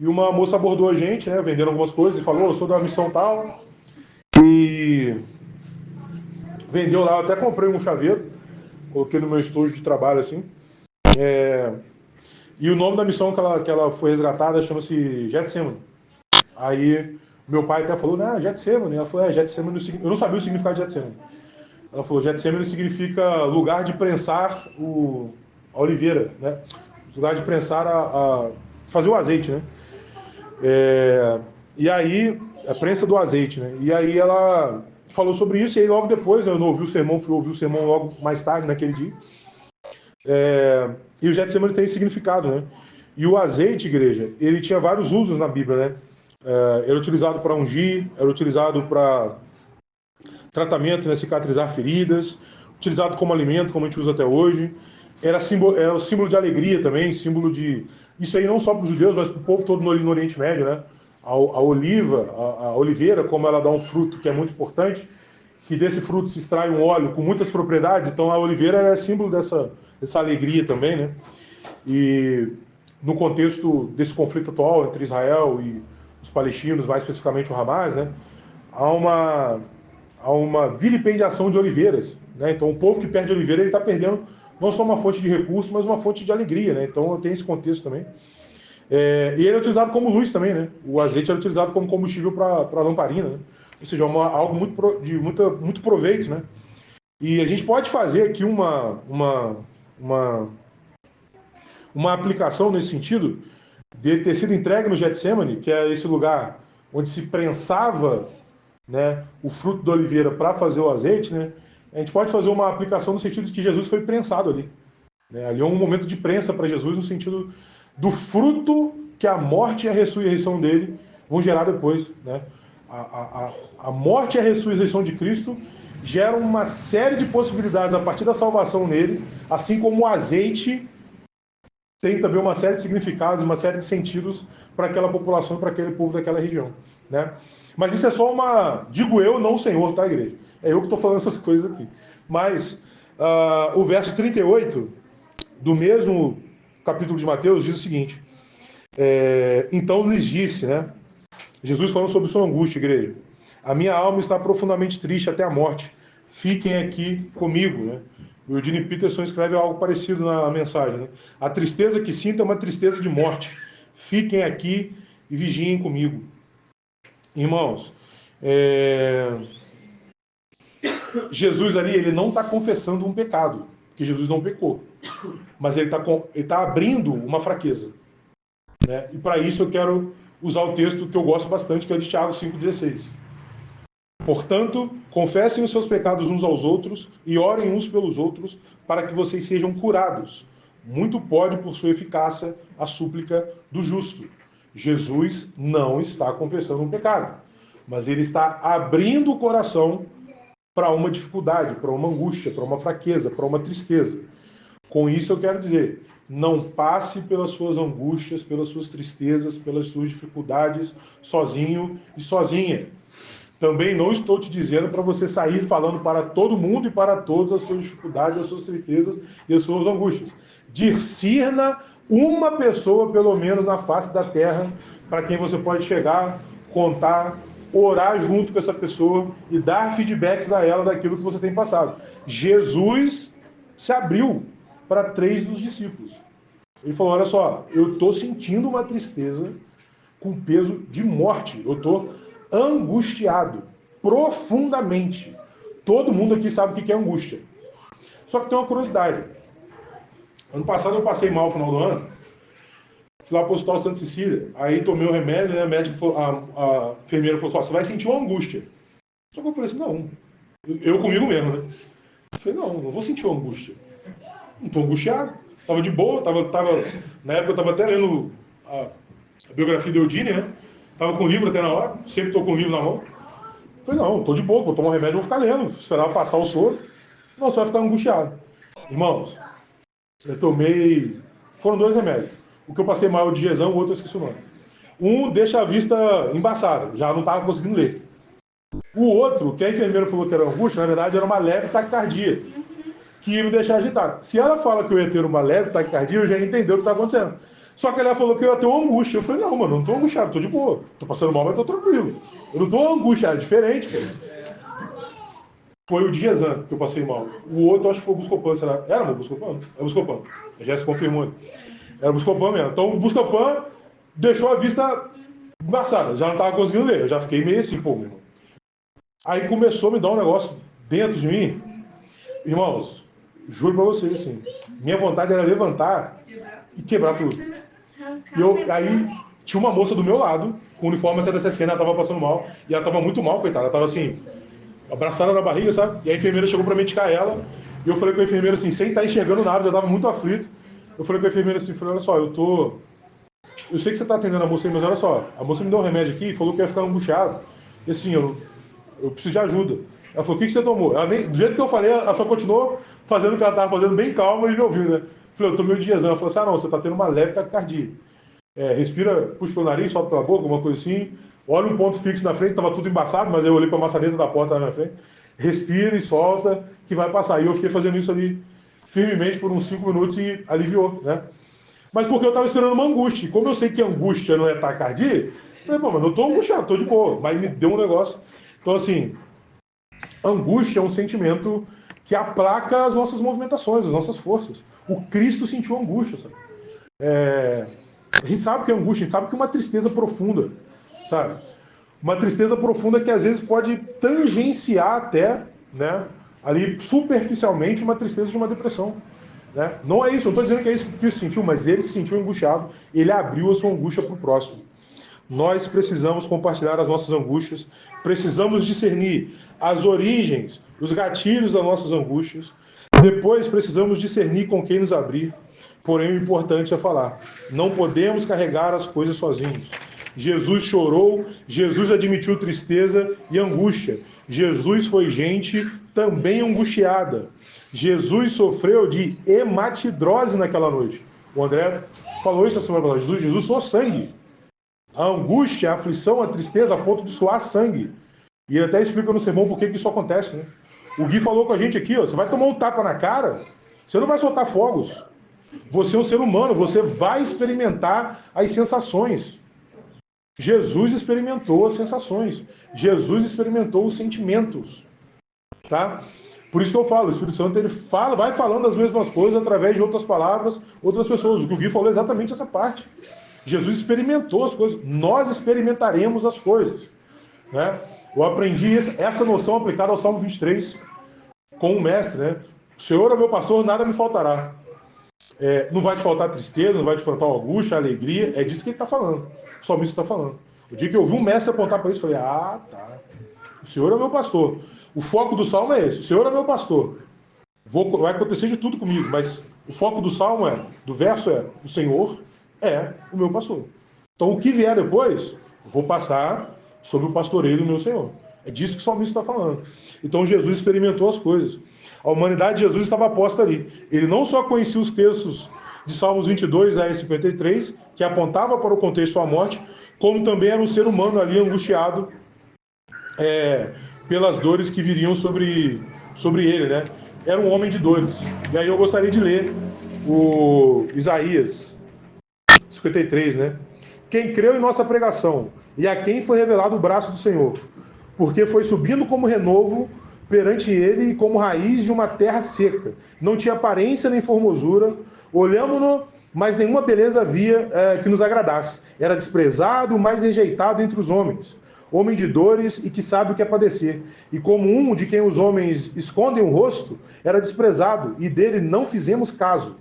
E uma moça abordou a gente, né? Vendendo algumas coisas e falou: eu sou da missão tal. E vendeu lá, eu até comprei um chaveiro, coloquei no meu estojo de trabalho assim. E o nome da missão que ela foi resgatada chama-se Getsemane. Aí meu pai até falou: né, Getsemane. Ela falou: Getsemane, eu não sabia o significado de Getsemane. Ela falou: Getsemane significa lugar de prensar a oliveira, né? Lugar de prensar fazer o azeite, né? E aí, a prensa do azeite, né? E aí ela falou sobre isso, e aí logo depois, eu não ouvi o sermão, fui ouvir o sermão logo mais tarde naquele dia. E o Getsemane tem esse significado, né? E o azeite, igreja, ele tinha vários usos na Bíblia, né? Era utilizado para ungir, era utilizado para tratamento, né? Cicatrizar feridas, utilizado como alimento, como a gente usa até hoje. Era o símbolo de alegria também, símbolo de... Isso aí não só para os judeus, mas para o povo todo no Oriente Médio, né? A oliveira, como ela dá um fruto que é muito importante, que desse fruto se extrai um óleo com muitas propriedades, então a oliveira é símbolo dessa alegria também, né? E no contexto desse conflito atual entre Israel e os palestinos, mais especificamente o Hamas, né? Há uma vilipendiação de oliveiras, né? Então o povo que perde oliveira, ele está perdendo não só uma fonte de recurso, mas uma fonte de alegria, né? Então tem esse contexto também. E ele é utilizado como luz também, né? O azeite é utilizado como combustível para lamparina, né? Ou seja, algo de muito proveito, né? E a gente pode fazer aqui uma aplicação nesse sentido de ter sido entregue no Getsemane, que é esse lugar onde se prensava, né, o fruto da oliveira para fazer o azeite, né? A gente pode fazer uma aplicação no sentido de que Jesus foi prensado ali, né? Ali é um momento de prensa para Jesus no sentido do fruto que a morte e a ressurreição dele vão gerar depois, né? A morte e a ressurreição de Cristo geram uma série de possibilidades a partir da salvação nele, assim como o azeite tem também uma série de significados, uma série de sentidos para aquela população, para aquele povo daquela região, né? Mas isso é só digo eu, não o Senhor, tá, igreja? É eu que estou falando essas coisas aqui. Mas o verso 38 do mesmo capítulo de Mateus diz o seguinte: então lhes disse, né? Jesus falando sobre sua angústia, igreja: a minha alma está profundamente triste até a morte. Fiquem aqui comigo, né? O Eugene Peterson escreve algo parecido na mensagem, né? A tristeza que sinto é uma tristeza de morte. Fiquem aqui e vigiem comigo. Irmãos, Jesus ali, ele não está confessando um pecado. porque Jesus não pecou. Mas ele tá abrindo uma fraqueza. Né? E para isso eu quero usar o texto que eu gosto bastante, que é de Tiago 5,16. Portanto, confessem os seus pecados uns aos outros e orem uns pelos outros para que vocês sejam curados. Muito pode, por sua eficácia, a súplica do justo. Jesus não está confessando um pecado, mas ele está abrindo o coração para uma dificuldade, para uma angústia, para uma fraqueza, para uma tristeza. Com isso eu quero dizer, não passe pelas suas angústias, pelas suas tristezas, pelas suas dificuldades sozinho e sozinha. Também não estou te dizendo para você sair falando para todo mundo e para todas as suas dificuldades, as suas tristezas e as suas angústias. Discirna uma pessoa, pelo menos, na face da terra, para quem você pode chegar, contar, orar junto com essa pessoa e dar feedbacks a ela daquilo que você tem passado. Jesus se abriu para 3 dos discípulos. Ele falou, olha só, eu estou sentindo uma tristeza com peso de morte. Eu estou angustiado, profundamente. Todo mundo aqui sabe o que é angústia. Só que tem uma curiosidade. Ano passado eu passei mal no final do ano, fui lá para o Hospital Santa Cecília, aí tomei o remédio, né? A enfermeira falou assim, você vai sentir uma angústia. Só que eu falei assim, não, eu comigo mesmo, né? Eu falei, não vou sentir uma angústia. Não estou angustiado, estava de boa, na época eu estava até lendo a biografia de Eudine, né? Tava com o livro até na hora, sempre estou com o livro na mão. Falei, não, estou de boa, vou tomar um remédio, vou ficar lendo, esperar passar o soro. Não, você vai ficar angustiado. Irmãos, eu tomei... Foram 2 remédios. O que eu passei mal de Gesão, o outro eu esqueci o nome. Um deixa a vista embaçada, já não estava conseguindo ler. O outro, que a enfermeira falou que era angústia, na verdade era uma leve taquicardia, que ia me deixar agitado. Se ela fala que eu ia ter uma leve taquicardia, eu já ia entender o que está acontecendo. Só que ela falou que eu ia ter uma angústia. Eu falei, não, mano, não tô angustiado, tô de boa. Tô passando mal, mas tô tranquilo. Eu não tô angustiado, é diferente, cara. Foi o Diazan que eu passei mal. O outro, acho que foi o Buscopan, será? Era o Buscopan? É o Buscopan. A Jéssica confirmou. Era o Buscopan mesmo. Então o Buscopan deixou a vista embaçada. Já não tava conseguindo ler. Eu já fiquei meio assim, pô, meu irmão. Aí começou a me dar um negócio dentro de mim. Irmãos, juro pra vocês, assim, minha vontade era levantar e quebrar tudo. E aí tinha uma moça do meu lado, com o uniforme até da CSN, ela tava passando mal, e ela tava muito mal, coitada, ela tava assim, abraçada na barriga, sabe? E a enfermeira chegou pra medicar ela, e eu falei com a enfermeira assim, sem estar enxergando nada, eu tava muito aflito. Eu falei com a enfermeira assim, falei, olha só, eu sei que você tá atendendo a moça aí, mas olha só, a moça me deu um remédio aqui e falou que ia ficar angustiado. E assim, eu preciso de ajuda. Ela falou, o que você tomou? Ela do jeito que eu falei, ela só continuou fazendo o que ela tava fazendo bem calma e me ouviu, né? Eu falei, eu tomei o Diazão. Ela falou assim, não, você tá tendo uma leve taquicardia. Respira, puxa pelo nariz, solta pela boca, alguma coisa assim. Olha um ponto fixo na frente, tava tudo embaçado, mas eu olhei para a maçaneta da porta lá na frente. Respira e solta, que vai passar. E eu fiquei fazendo isso ali firmemente por uns 5 minutos e aliviou, né? Mas porque eu estava esperando uma angústia. E como eu sei que angústia não é taquicardia, eu falei, pô, mas eu tô angustiado, tô de boa. Mas me deu um negócio. Então, assim, angústia é um sentimento que aplaca as nossas movimentações, as nossas forças. O Cristo sentiu angústia, sabe? A gente sabe que é angústia, a gente sabe que é uma tristeza profunda, sabe? Uma tristeza profunda que às vezes pode tangenciar até, né, ali superficialmente uma tristeza de uma depressão. Né? Não é isso, eu não estou dizendo que é isso que o Cristo sentiu, mas ele se sentiu angustiado, ele abriu a sua angústia para o próximo. Nós precisamos compartilhar as nossas angústias, precisamos discernir as origens, os gatilhos das nossas angústias, depois precisamos discernir com quem nos abrir. Porém, o importante é falar, não podemos carregar as coisas sozinhos. Jesus chorou, Jesus admitiu tristeza e angústia. Jesus foi gente também angustiada. Jesus sofreu de hematidrose naquela noite. O André falou isso na semana passada. Jesus suou sangue. A angústia, a aflição, a tristeza a ponto de suar sangue. E ele até explica no sermão por que isso acontece, né? O Gui falou com a gente aqui, ó, você vai tomar um tapa na cara, você não vai soltar fogos. Você é um ser humano, você vai experimentar as sensações. Jesus experimentou as sensações. Jesus experimentou os sentimentos. Tá? Por isso que eu falo, o Espírito Santo ele fala, vai falando as mesmas coisas através de outras palavras, outras pessoas. O que o Gui falou é exatamente essa parte. Jesus experimentou as coisas. Nós experimentaremos as coisas. Né? Eu aprendi essa noção aplicada ao Salmo 23 com o mestre, né? O Senhor é meu pastor, nada me faltará. Não vai te faltar tristeza, não vai te faltar angústia, alegria. É disso que ele está falando. O salmista está falando. O dia que eu vi um mestre apontar para isso, eu falei, tá. O Senhor é meu pastor. O foco do salmo é esse. O Senhor é meu pastor. Vai acontecer de tudo comigo, mas o foco do salmo do verso o Senhor é o meu pastor. Então o que vier depois, eu vou passar sobre o pastoreio do meu Senhor. É disso que o salmista está falando. Então Jesus experimentou as coisas. A humanidade de Jesus estava posta ali. Ele não só conhecia os textos de Salmos 22 a 53, que apontava para o contexto da morte, como também era um ser humano ali angustiado pelas dores que viriam sobre ele, né? Era um homem de dores. E aí eu gostaria de ler o Isaías 53, né? Quem creu em nossa pregação e a quem foi revelado o braço do Senhor, porque foi subindo como renovo perante ele e como raiz de uma terra seca. Não tinha aparência nem formosura. Olhamo-no, mas nenhuma beleza havia que nos agradasse. Era desprezado, o mais rejeitado entre os homens. Homem de dores e que sabe o que é padecer. E como um de quem os homens escondem o rosto, era desprezado, e dele não fizemos caso.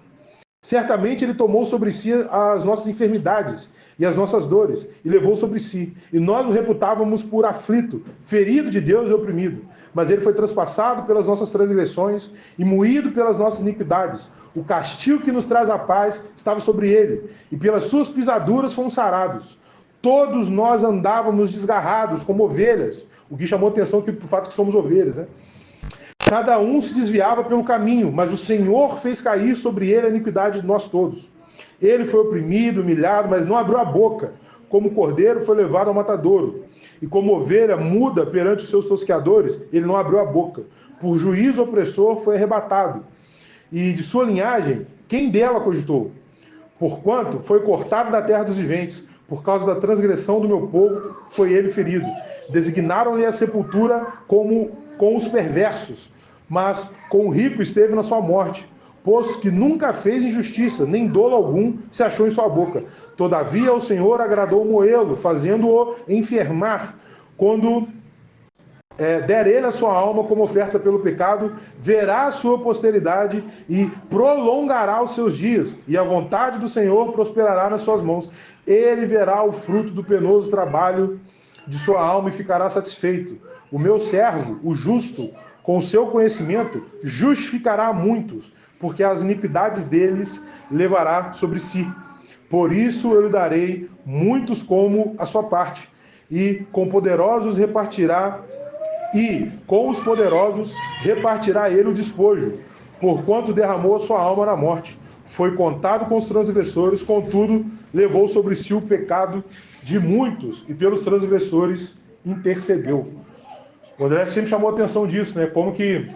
Certamente ele tomou sobre si as nossas enfermidades e as nossas dores, e levou sobre si. E nós o reputávamos por aflito, ferido de Deus e oprimido. Mas ele foi traspassado pelas nossas transgressões e moído pelas nossas iniquidades. O castigo que nos traz a paz estava sobre ele, e pelas suas pisaduras fomos sarados. Todos nós andávamos desgarrados como ovelhas. O que chamou atenção aqui pro fato que somos ovelhas, né? Cada um se desviava pelo caminho, mas o Senhor fez cair sobre ele a iniquidade de nós todos. Ele foi oprimido, humilhado, mas não abriu a boca. Como cordeiro foi levado ao matadouro. E como ovelha muda perante os seus tosqueadores, ele não abriu a boca. Por juízo opressor foi arrebatado. E de sua linhagem, quem dela cogitou? Porquanto foi cortado da terra dos viventes. Por causa da transgressão do meu povo, foi ele ferido. Designaram-lhe a sepultura como com os perversos, mas com o rico esteve na sua morte, posto que nunca fez injustiça, nem dolo algum se achou em sua boca. Todavia o Senhor agradou moê-lo, fazendo-o enfermar. Quando der ele a sua alma como oferta pelo pecado, verá a sua posteridade e prolongará os seus dias, e a vontade do Senhor prosperará nas suas mãos. Ele verá o fruto do penoso trabalho de sua alma e ficará satisfeito. O meu servo, o justo, com o seu conhecimento, justificará muitos, porque as iniquidades deles levará sobre si. Por isso eu lhe darei muitos como a sua parte, e com os poderosos repartirá ele o despojo, porquanto derramou a sua alma na morte. Foi contado com os transgressores, contudo, levou sobre si o pecado de muitos, e pelos transgressores intercedeu. O André sempre chamou a atenção disso, né? Como que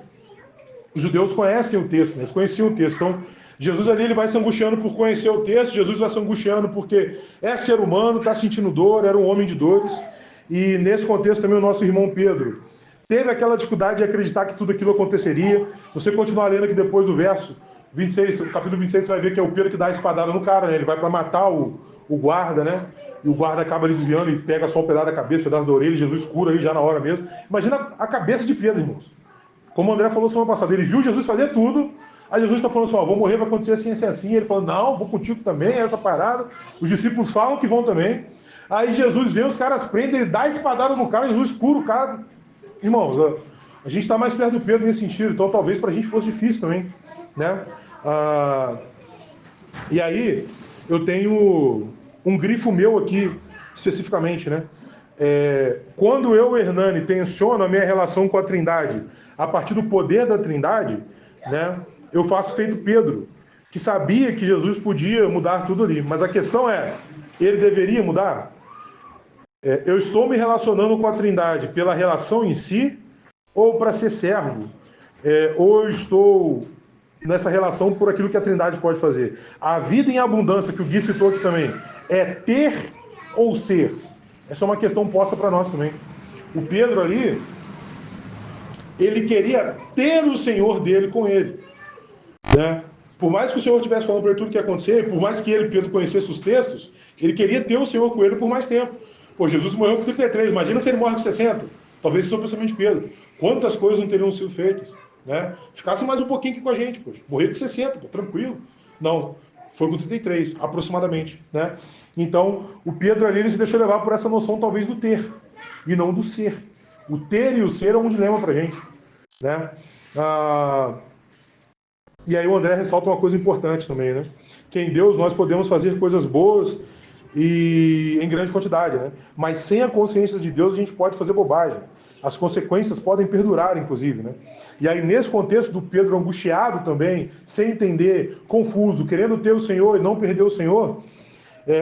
os judeus conhecem o texto, né? Eles conheciam o texto. Então, Jesus ali ele vai se angustiando por conhecer o texto, Jesus vai se angustiando porque é ser humano, está sentindo dor, era um homem de dores. E nesse contexto também o nosso irmão Pedro teve aquela dificuldade de acreditar que tudo aquilo aconteceria. Se você continuar lendo aqui depois do verso 26, o capítulo 26, você vai ver que é o Pedro que dá a espadada no cara, né? Ele vai para matar o guarda, né? E o guarda acaba ali desviando e pega só um pedaço da cabeça, um pedaço da orelha, Jesus cura ali já na hora mesmo. Imagina a cabeça de Pedro, irmãos. Como o André falou semana passada, ele viu Jesus fazer tudo, aí Jesus está falando assim, ó, vou morrer, vai acontecer assim, assim, assim. Ele falou, não, vou contigo também, é essa parada. Os discípulos falam que vão também. Aí Jesus vê, os caras prendem, ele dá a espadada no cara, Jesus cura o cara. Irmãos, a gente está mais perto do Pedro nesse sentido, então talvez para a gente fosse difícil também, né? E aí, eu tenho um grifo meu aqui, especificamente, né? Quando eu, Hernani, tensiono a minha relação com a Trindade a partir do poder da Trindade, né? Eu faço feito Pedro, que sabia que Jesus podia mudar tudo ali. Mas a questão é, ele deveria mudar? Eu estou me relacionando com a Trindade pela relação em si ou para ser servo? Ou eu estou nessa relação por aquilo que a Trindade pode fazer? A vida em abundância, que o Gui citou aqui também, é ter ou ser? Essa é uma questão posta para nós também. O Pedro ali, ele queria ter o Senhor dele com ele, né? Por mais que o Senhor estivesse falando para ele tudo o que ia acontecer, por mais que ele, Pedro, conhecesse os textos, ele queria ter o Senhor com ele por mais tempo. Pô, Jesus morreu com 33, imagina se ele morre com 60. Talvez isso seja o pensamento de Pedro. Quantas coisas não teriam sido feitas, né? Ficasse mais um pouquinho aqui com a gente, poxa. Morrer com 60, pô, tranquilo. Não, foi com 33, aproximadamente, né? Então, o Pedro ali, ele se deixou levar por essa noção, talvez, do ter, e não do ser. O ter e o ser é um dilema pra gente, né? E aí o André ressalta uma coisa importante também, né? Que em Deus nós podemos fazer coisas boas e em grande quantidade, né? Mas sem a consciência de Deus a gente pode fazer bobagem. As consequências podem perdurar, inclusive, né? E aí nesse contexto do Pedro angustiado também, sem entender, confuso, querendo ter o Senhor e não perder o Senhor,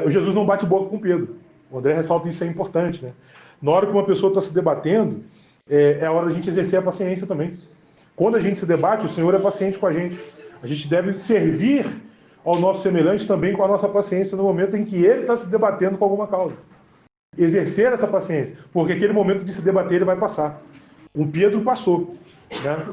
o Jesus não bate boca com Pedro. O André ressalta isso, é importante, né? Na hora que uma pessoa está se debatendo, é a hora da gente exercer a paciência também. Quando a gente se debate, o Senhor é paciente com a gente. A gente deve servir ao nosso semelhante também com a nossa paciência no momento em que ele está se debatendo com alguma causa. Exercer essa paciência, porque aquele momento de se debater ele vai passar. Um Pedro passou, né?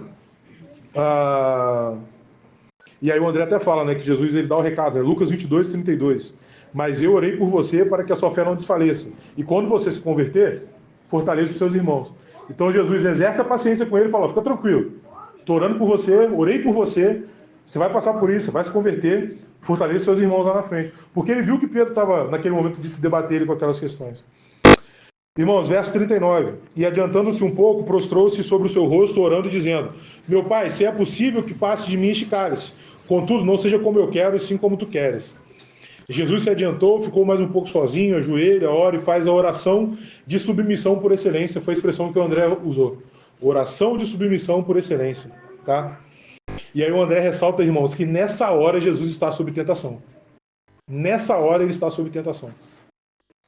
E aí o André até fala, né, que Jesus ele dá o recado, né? Lucas 22, 32. Mas eu orei por você para que a sua fé não desfaleça. E quando você se converter, fortaleça os seus irmãos. Então Jesus exerce a paciência com ele e fala, fica tranquilo. Estou orando por você, orei por você, você vai passar por isso, você vai se converter, fortaleça seus irmãos lá na frente. Porque ele viu que Pedro estava naquele momento de se debater com aquelas questões. Irmãos, verso 39. E adiantando-se um pouco, prostrou-se sobre o seu rosto, orando e dizendo, meu pai, se é possível que passe de mim este cálice, contudo, não seja como eu quero, e sim como tu queres. Jesus se adiantou, ficou mais um pouco sozinho, ajoelha, ora e faz a oração de submissão por excelência. Foi a expressão que o André usou. Oração de submissão por excelência. Tá? E aí o André ressalta, irmãos, que nessa hora Jesus está sob tentação. Nessa hora ele está sob tentação.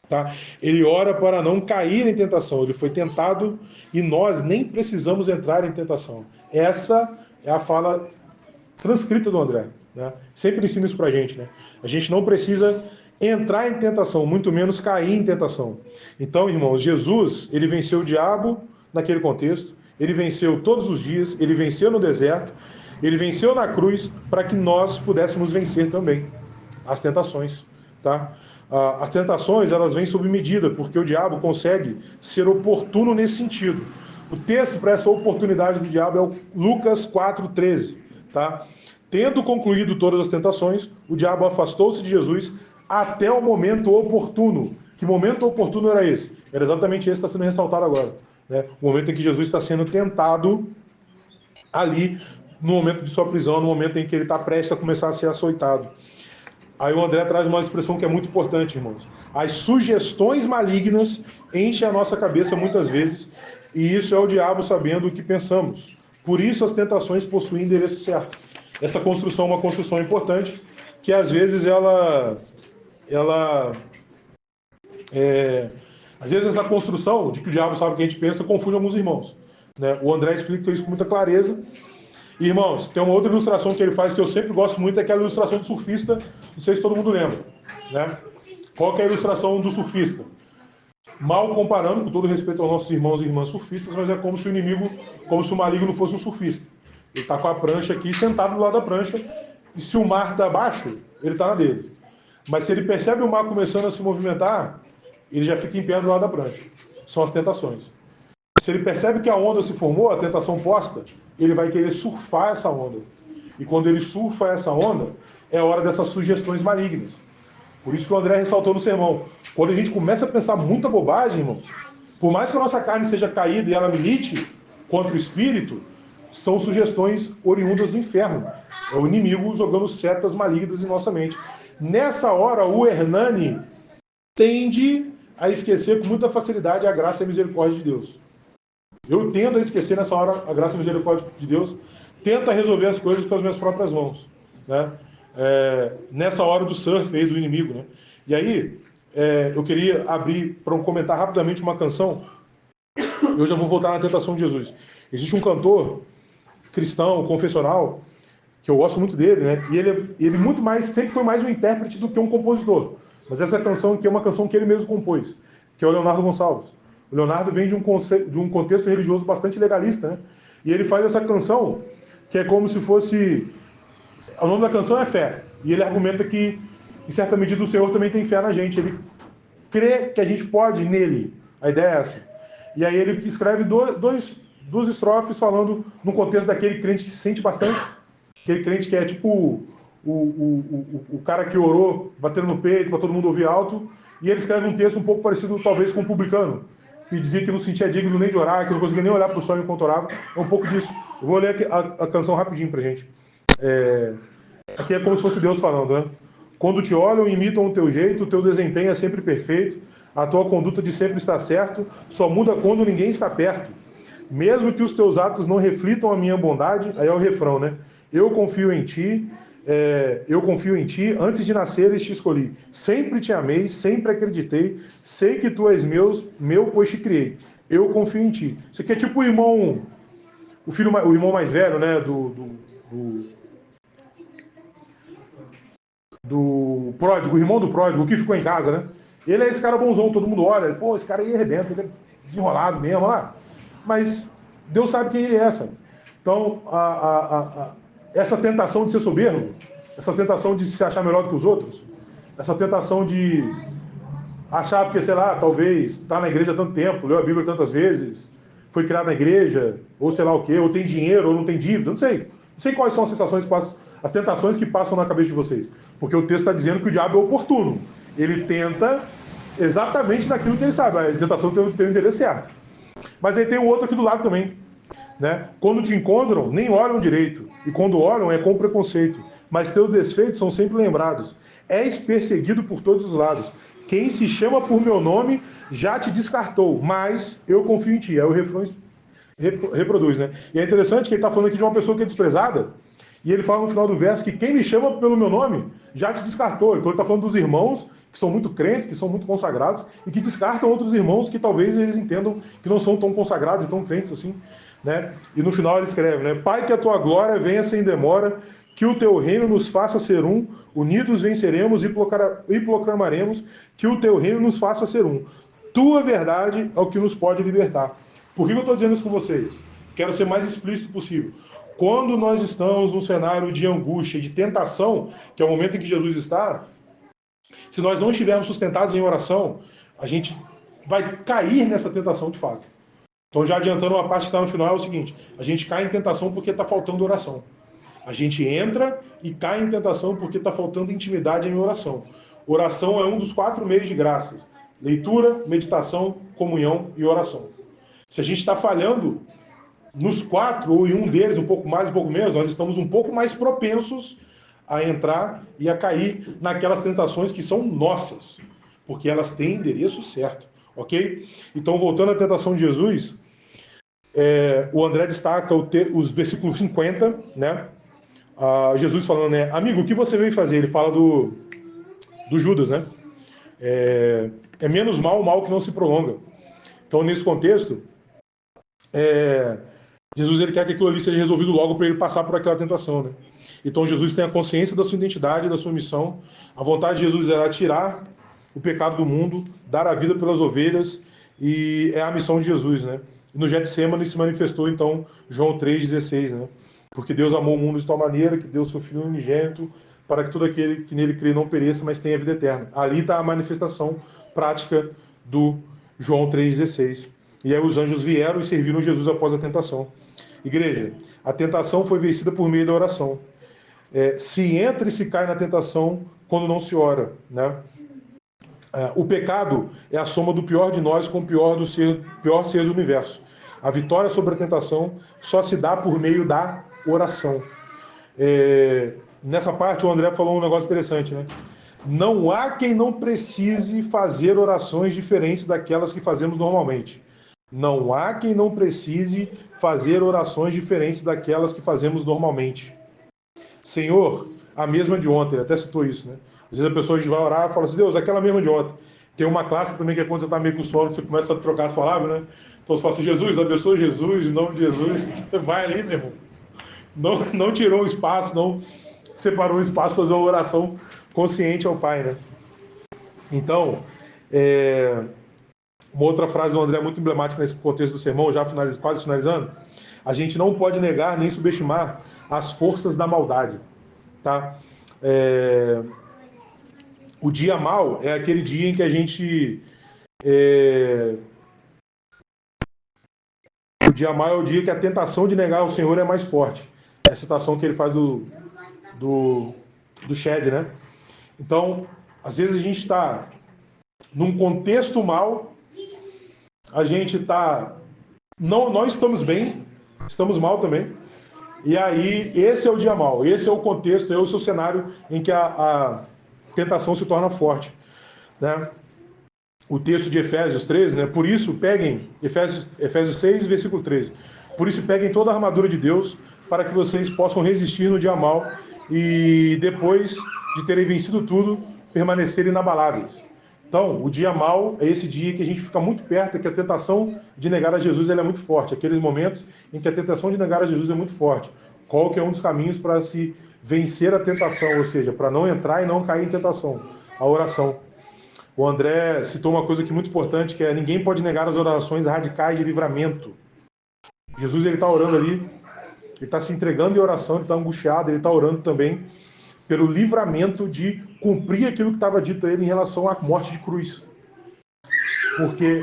Tá? Ele ora para não cair em tentação. Ele foi tentado e nós nem precisamos entrar em tentação. Essa é a fala transcrita do André. Né? Sempre ensina isso pra gente. Né? A gente não precisa entrar em tentação, muito menos cair em tentação. Então, irmãos, Jesus, ele venceu o diabo naquele contexto, ele venceu todos os dias, ele venceu no deserto, ele venceu na cruz para que nós pudéssemos vencer também as tentações. Tá? As tentações, elas vêm sob medida, porque o diabo consegue ser oportuno nesse sentido. O texto para essa oportunidade do diabo é o Lucas 4,13. Tá? Tendo concluído todas as tentações, o diabo afastou-se de Jesus até o momento oportuno. Que momento oportuno era esse? Era exatamente esse que está sendo ressaltado agora. Né? O momento em que Jesus está sendo tentado ali, no momento de sua prisão, no momento em que ele está prestes a começar a ser açoitado. Aí o André traz uma expressão que é muito importante, irmãos. As sugestões malignas enchem a nossa cabeça muitas vezes, e isso é o diabo sabendo o que pensamos. Por isso as tentações possuem endereço certo. Essa construção é uma construção importante, que às vezes às vezes essa construção de que o diabo sabe o que a gente pensa confunde alguns irmãos. Né? O André explica isso com muita clareza. E, irmãos, tem uma outra ilustração que ele faz que eu sempre gosto muito, é aquela ilustração do surfista, não sei se todo mundo lembra. Né? Qual que é a ilustração do surfista? Mal comparando, com todo respeito aos nossos irmãos e irmãs surfistas, mas é como se o inimigo, como se o maligno fosse um surfista. Ele está com a prancha aqui, sentado do lado da prancha, e se o mar está abaixo, ele está na dele. Mas se ele percebe o mar começando a se movimentar, ele já fica em pé do lado da prancha. São as tentações. Se ele percebe que a onda se formou, a tentação posta, ele vai querer surfar essa onda. E quando ele surfa essa onda, é hora dessas sugestões malignas. Por isso que o André ressaltou no sermão. Quando a gente começa a pensar muita bobagem, irmãos, por mais que a nossa carne seja caída e ela milite contra o espírito, são sugestões oriundas do inferno. É o inimigo jogando setas malignas em nossa mente. Nessa hora, o Hernani tende a esquecer com muita facilidade a graça e a misericórdia de Deus. Eu tendo a esquecer nessa hora a graça e a misericórdia de Deus, tento resolver as coisas com as minhas próprias mãos. Né? Nessa hora do surf do inimigo. Né? E aí, eu queria abrir para comentar rapidamente uma canção. Eu já vou voltar na tentação de Jesus. Existe um cantor cristão, confessional, que eu gosto muito dele, né? E ele muito mais, sempre foi mais um intérprete do que um compositor. Mas essa canção aqui é uma canção que ele mesmo compôs, que é o Leonardo Gonçalves. O Leonardo vem de um contexto religioso bastante legalista, né? E ele faz essa canção que é como se fosse... O nome da canção é Fé. E ele argumenta que, em certa medida, o Senhor também tem fé na gente. Ele crê que a gente pode nele. A ideia é essa. E aí ele escreve duas estrofes falando no contexto daquele crente que se sente bastante, aquele crente que é tipo o cara que orou, batendo no peito para todo mundo ouvir alto, e ele escreve um texto um pouco parecido talvez com o publicano, que dizia que não se sentia digno nem de orar, que não conseguia nem olhar para o sol enquanto orava. É um pouco disso. Eu vou ler a canção rapidinho pra gente. Aqui é como se fosse Deus falando, né? Quando te olham e imitam o teu jeito, o teu desempenho é sempre perfeito, a tua conduta de sempre está certo, só muda quando ninguém está perto. Mesmo que os teus atos não reflitam a minha bondade, aí é o refrão, né? Eu confio em ti, antes de nasceres te escolhi. Sempre te amei, sempre acreditei, sei que tu és meu, pois te criei. Eu confio em ti. Isso aqui é tipo o irmão, o irmão mais velho, né? Do pródigo, o irmão do pródigo, que ficou em casa, né? Ele é esse cara bonzão, todo mundo olha, pô, esse cara aí arrebenta, ele é desenrolado mesmo, lá. Mas Deus sabe quem ele é, sabe? Então, essa tentação de ser soberbo, essa tentação de se achar melhor do que os outros, essa tentação de achar, porque, sei lá, talvez está na igreja há tanto tempo, leu a Bíblia tantas vezes, foi criado na igreja, ou sei lá o quê, ou tem dinheiro, ou não tem dívida, não sei. Não sei quais são as sensações que passam, as tentações que passam na cabeça de vocês. Porque o texto está dizendo que o diabo é oportuno. Ele tenta exatamente naquilo que ele sabe. A tentação tem o interesse certo. Mas aí tem o outro aqui do lado também. Né? Quando te encontram, nem olham direito. E quando olham, é com preconceito. Mas teus desfeitos são sempre lembrados. És perseguido por todos os lados. Quem se chama por meu nome já te descartou, mas eu confio em ti. Aí o refrão reproduz, né? E é interessante que ele está falando aqui de uma pessoa que é desprezada, e ele fala no final do verso que quem me chama pelo meu nome já te descartou. Então ele está falando dos irmãos que são muito crentes, que são muito consagrados, e que descartam outros irmãos que talvez eles entendam que não são tão consagrados e tão crentes assim, né? E no final ele escreve, né? Pai, que a tua glória venha sem demora, que o teu reino nos faça ser um, unidos venceremos e proclamaremos que o teu reino nos faça ser um. Tua verdade é o que nos pode libertar. Por que eu estou dizendo isso com vocês? Quero ser mais explícito possível. Quando nós estamos num cenário de angústia, de tentação, que é o momento em que Jesus está, se nós não estivermos sustentados em oração, a gente vai cair nessa tentação de fato. Então, já adiantando uma parte que está no final, é o seguinte: a gente cai em tentação porque está faltando oração. A gente entra e cai em tentação porque está faltando intimidade em oração. Oração é um dos 4 meios de graças: leitura, meditação, comunhão e oração. Se a gente está falhando nos 4, ou em um deles, um pouco mais, um pouco menos, nós estamos um pouco mais propensos a entrar e a cair naquelas tentações que são nossas, porque elas têm endereço certo, ok? Então, voltando à tentação de Jesus, o André destaca os versículos 50, né? Jesus falando, né? Amigo, o que você veio fazer? Ele fala do Judas, né? É menos mal o mal que não se prolonga. Então, nesse contexto, Jesus ele quer que aquilo ali seja resolvido logo para ele passar por aquela tentação, né? Então Jesus tem a consciência da sua identidade, da sua missão. A vontade de Jesus era tirar o pecado do mundo, dar a vida pelas ovelhas, e é a missão de Jesus, né? E no Getsêmani se manifestou então João 3,16, né? Porque Deus amou o mundo de tal maneira que deu seu Filho unigênito para que todo aquele que nele crê não pereça, mas tenha vida eterna. Ali está a manifestação prática do João 3,16. E aí os anjos vieram e serviram Jesus após a tentação. Igreja, a tentação foi vencida por meio da oração. Se entra e se cai na tentação quando não se ora, né? O pecado é a soma do pior de nós com o pior ser do universo. A vitória sobre a tentação só se dá por meio da oração. Nessa parte o André falou um negócio interessante, né? Não há quem não precise fazer orações diferentes daquelas que fazemos normalmente. Não há quem não precise fazer orações diferentes daquelas que fazemos normalmente. Senhor, a mesma de ontem, ele até citou isso, né? Às vezes a pessoa vai orar e fala assim, Deus, aquela mesma de ontem. Tem uma clássica também que é quando você está meio com sono, você começa a trocar as palavras, né? Então você fala assim, Jesus, abençoa Jesus, em nome de Jesus. Você vai ali, meu irmão. Não tirou um espaço, não separou um espaço para fazer uma oração consciente ao Pai, né? Então, uma outra frase do André muito emblemática nesse contexto do sermão, já quase finalizando: a gente não pode negar nem subestimar as forças da maldade, tá? O dia mau é aquele dia em que a gente dia mau é o dia que a tentação de negar o Senhor é mais forte. É a citação que ele faz do Shed, né? Então, às vezes a gente está num contexto mal, a gente está... Não estamos bem, estamos mal também. E aí, esse é o dia mau, esse é o contexto, esse é o cenário em que a tentação se torna forte, né? O texto de Efésios 13, né? Por isso, peguem, Efésios 6, versículo 13. Por isso, peguem toda a armadura de Deus para que vocês possam resistir no dia mau e depois de terem vencido tudo, permanecerem inabaláveis. Então, o dia mau é esse dia que a gente fica muito perto, que a tentação de negar a Jesus ela é muito forte. Aqueles momentos em que a tentação de negar a Jesus é muito forte. Qual que é um dos caminhos para se vencer a tentação, ou seja, para não entrar e não cair em tentação? A oração. O André citou uma coisa aqui muito importante, que é: ninguém pode negar as orações radicais de livramento. Jesus, ele está orando ali, ele está se entregando em oração, ele está angustiado, ele está orando também pelo livramento de cumprir aquilo que estava dito a ele em relação à morte de cruz. Porque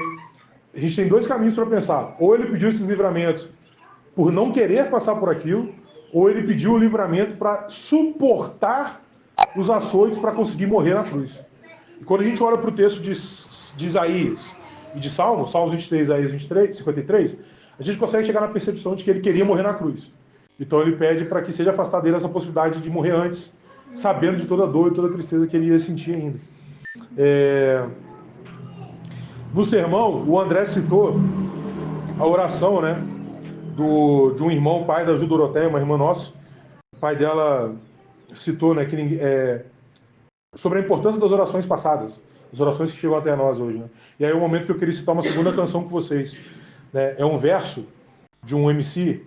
a gente tem dois caminhos para pensar: ou ele pediu esses livramentos por não querer passar por aquilo, ou ele pediu o livramento para suportar os açoites para conseguir morrer na cruz. E quando a gente olha para o texto de Isaías e de Salmos 23, Isaías 23, 53, a gente consegue chegar na percepção de que ele queria morrer na cruz. Então ele pede para que seja afastado dele essa possibilidade de morrer antes, sabendo de toda a dor e toda a tristeza que ele ia sentir ainda. No sermão, o André citou a oração, né, de um irmão, pai da Ju Doroteia, uma irmã nossa. O pai dela citou, né, sobre a importância das orações passadas, as orações que chegam até nós hoje, né? E aí é o momento que eu queria citar uma segunda canção com vocês, né? É um verso de um MC,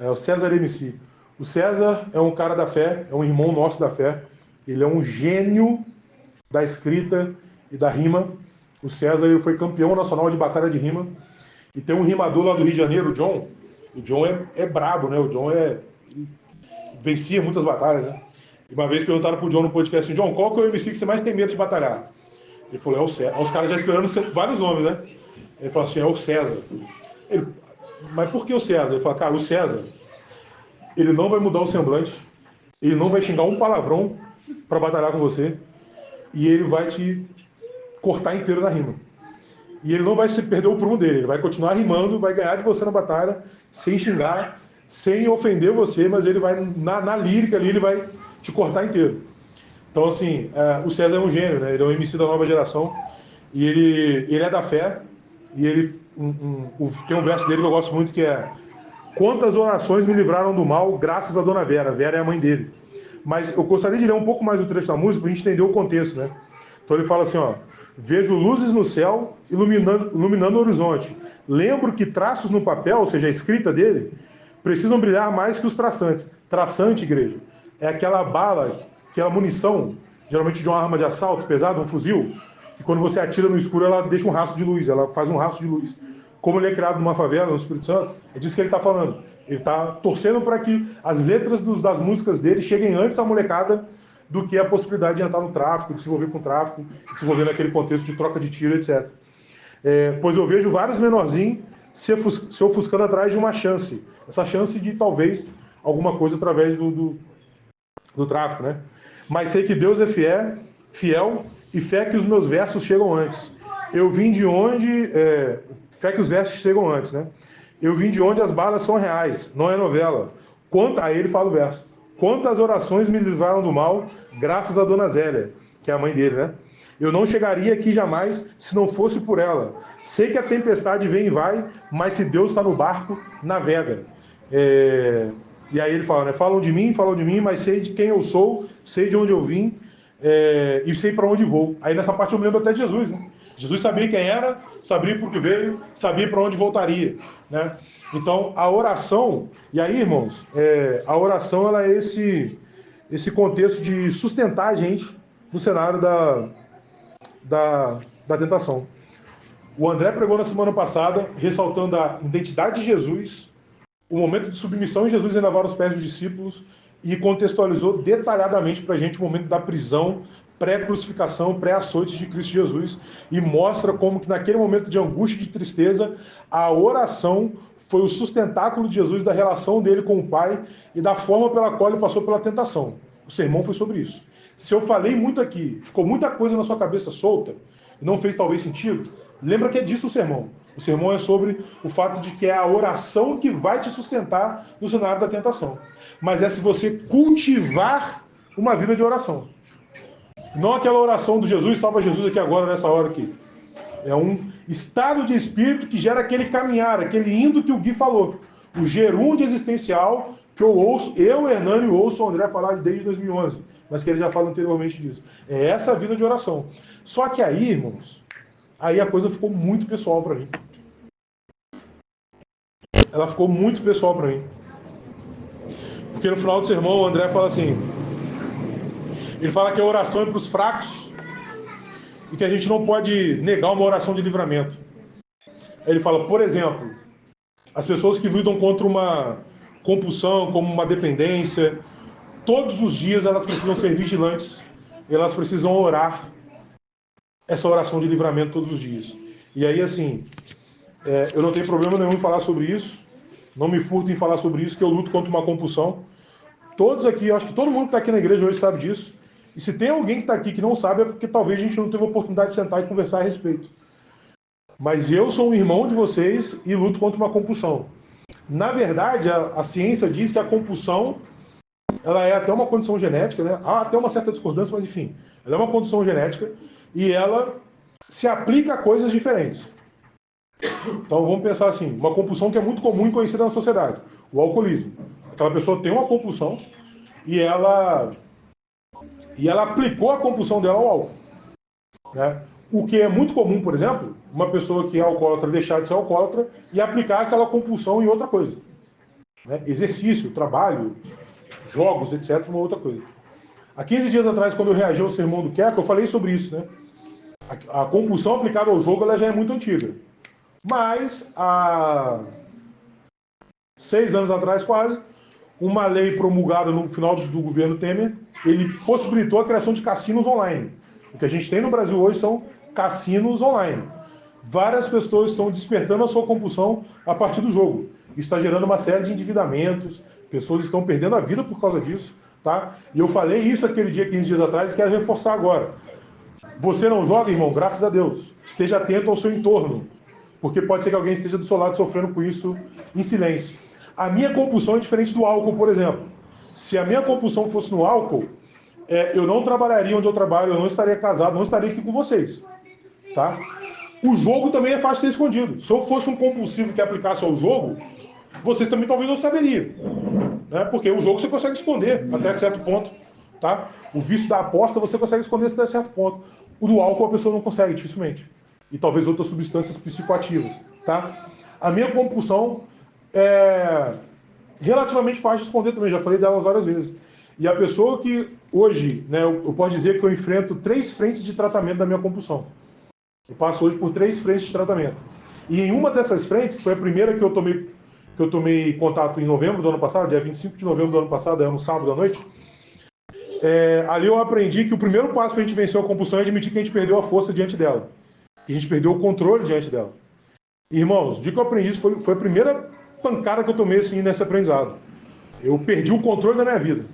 é o César MC. O César é um cara da fé, é um irmão nosso da fé, ele é um gênio da escrita e da rima. O César, ele foi campeão nacional de batalha de rima, e tem um rimador lá do Rio de Janeiro, o John. O John é brabo, né? O John vencia muitas batalhas, né? E uma vez perguntaram pro John no podcast assim: John, qual que é o MC que você mais tem medo de batalhar? Ele falou: é o César. Os caras já esperando vários nomes, né? Ele falou assim: é o César. Ele: mas por que o César? Ele falou: cara, o César, ele não vai mudar o semblante, ele não vai xingar um palavrão para batalhar com você, e ele vai te cortar inteiro na rima. E ele não vai se perder o prumo dele, ele vai continuar rimando, vai ganhar de você na batalha, sem xingar, sem ofender você, mas ele vai, na lírica ali, ele vai te cortar inteiro. Então, assim, o César é um gênio, né? Ele é um MC da nova geração, e ele é da fé, e ele tem um verso dele que eu gosto muito, que é: quantas orações me livraram do mal, graças a Dona Vera. Vera é a mãe dele. Mas eu gostaria de ler um pouco mais o trecho da música, para a gente entender o contexto, né? Então ele fala assim, ó: vejo luzes no céu, iluminando o horizonte. Lembro que traços no papel, ou seja, a escrita dele, precisam brilhar mais que os traçantes. Traçante, igreja, é aquela bala, aquela munição, geralmente de uma arma de assalto pesada, um fuzil, que quando você atira no escuro, ela deixa um rastro de luz, ela faz um rastro de luz. Como ele é criado numa favela, no Espírito Santo, é disso que ele está falando. Ele está torcendo para que as letras das músicas dele cheguem antes à molecada do que a possibilidade de entrar no tráfico, de se envolver com o tráfico, de se envolver naquele contexto de troca de tiro, etc. Pois eu vejo vários menorzinhos se ofuscando atrás de uma chance. Essa chance de, talvez, alguma coisa através do tráfico, né? Mas sei que Deus é fiel e fé que os meus versos chegam antes. Eu vim de onde... fé que os versos chegam antes, né? Eu vim de onde as balas são reais, não é novela. Aí ele fala o verso: quantas orações me livraram do mal, graças a Dona Zélia, que é a mãe dele, né? Eu não chegaria aqui jamais se não fosse por ela. Sei que a tempestade vem e vai, mas se Deus está no barco, navega. E aí ele fala, né? Falam de mim, mas sei de quem eu sou, sei de onde eu vim, e sei para onde vou. Aí nessa parte eu me lembro até de Jesus, né? Jesus sabia quem era, sabia por que veio, sabia para onde voltaria, né? Então, a oração, e aí, irmãos, a oração ela é esse contexto de sustentar a gente no cenário da tentação. O André pregou na semana passada, ressaltando a identidade de Jesus, o momento de submissão de Jesus em lavar os pés dos discípulos, e contextualizou detalhadamente para a gente o momento da prisão, pré-crucificação, pré-açoite de Cristo Jesus, e mostra como que naquele momento de angústia e de tristeza, a oração foi o sustentáculo de Jesus da relação dele com o Pai e da forma pela qual ele passou pela tentação. O sermão foi sobre isso. Se eu falei muito aqui, ficou muita coisa na sua cabeça solta, e não fez talvez sentido, lembra que é disso o sermão. O sermão é sobre o fato de que é a oração que vai te sustentar no cenário da tentação. Mas é se você cultivar uma vida de oração. Não aquela oração do Jesus, salva Jesus aqui agora, nessa hora aqui. É um estado de espírito que gera aquele caminhar, aquele indo que o Gui falou. O gerúndio existencial que eu ouço, eu, Hernani, ouço o André falar desde 2011, mas que ele já fala anteriormente disso. É essa vida de oração. Só que aí, irmãos, aí a coisa ficou muito pessoal para mim. Ela ficou muito pessoal para mim. Porque no final do sermão o André fala assim, ele fala que a oração é para os fracos e que a gente não pode negar uma oração de livramento. Aí ele fala, por exemplo, as pessoas que lutam contra uma compulsão, como uma dependência, todos os dias elas precisam ser vigilantes, elas precisam orar essa oração de livramento todos os dias. E aí, assim, eu não tenho problema nenhum em falar sobre isso, não me furto em falar sobre isso, que eu luto contra uma compulsão. Todos aqui, acho que todo mundo que está aqui na igreja hoje sabe disso. E se tem alguém que está aqui que não sabe, é porque talvez a gente não teve a oportunidade de sentar e conversar a respeito. Mas eu sou um irmão de vocês e luto contra uma compulsão. Na verdade, a ciência diz que a compulsão, ela é até uma condição genética, né? Há até uma certa discordância, mas enfim, ela é uma condição genética e ela se aplica a coisas diferentes. Então vamos pensar assim, uma compulsão que é muito comum e conhecida na sociedade, o alcoolismo. Aquela pessoa tem uma compulsão e ela aplicou a compulsão dela ao álcool, né? O que é muito comum, por exemplo, uma pessoa que é alcoólatra deixar de ser alcoólatra e aplicar aquela compulsão em outra coisa, né? Exercício, trabalho, jogos, etc., uma outra coisa. Há 15 dias atrás, quando eu reagi ao sermão do Queco, eu falei sobre isso, né? A compulsão aplicada ao jogo ela já é muito antiga. Mas, há 6 anos atrás, quase, uma lei promulgada no final do governo Temer, ele possibilitou a criação de cassinos online. O que a gente tem no Brasil hoje são cassinos online. Várias pessoas estão despertando a sua compulsão a partir do jogo. Isso está gerando uma série de endividamentos, pessoas estão perdendo a vida por causa disso, tá? E eu falei isso aquele dia, 15 dias atrás, e quero reforçar agora. Você não joga, irmão? Graças a Deus. Esteja atento ao seu entorno, porque pode ser que alguém esteja do seu lado sofrendo com isso em silêncio. A minha compulsão é diferente do álcool, por exemplo. Se a minha compulsão fosse no álcool, eu não trabalharia onde eu trabalho, eu não estaria casado, não estaria aqui com vocês, tá? O jogo também é fácil de ser escondido. Se eu fosse um compulsivo que aplicasse ao jogo, vocês também talvez não saberiam, né? Porque o jogo você consegue esconder até certo ponto, tá? O vício da aposta você consegue esconder até certo ponto. O do álcool a pessoa não consegue, dificilmente. E talvez outras substâncias psicoativas, tá? A minha compulsão é relativamente fácil de esconder também, já falei delas várias vezes. E a pessoa que hoje, né, eu posso dizer que eu enfrento 3 frentes de tratamento da minha compulsão. Eu passo hoje por 3 frentes de tratamento. E em uma dessas frentes, que foi a primeira que eu tomei contato em novembro do ano passado, dia 25 de novembro do ano passado, no sábado à noite, ali eu aprendi que o primeiro passo para a gente vencer a compulsão é admitir que a gente perdeu a força diante dela. Que a gente perdeu o controle diante dela. Irmãos, o dia que eu aprendi isso foi a primeira pancada que eu tomei assim, nesse aprendizado. Eu perdi o controle da minha vida.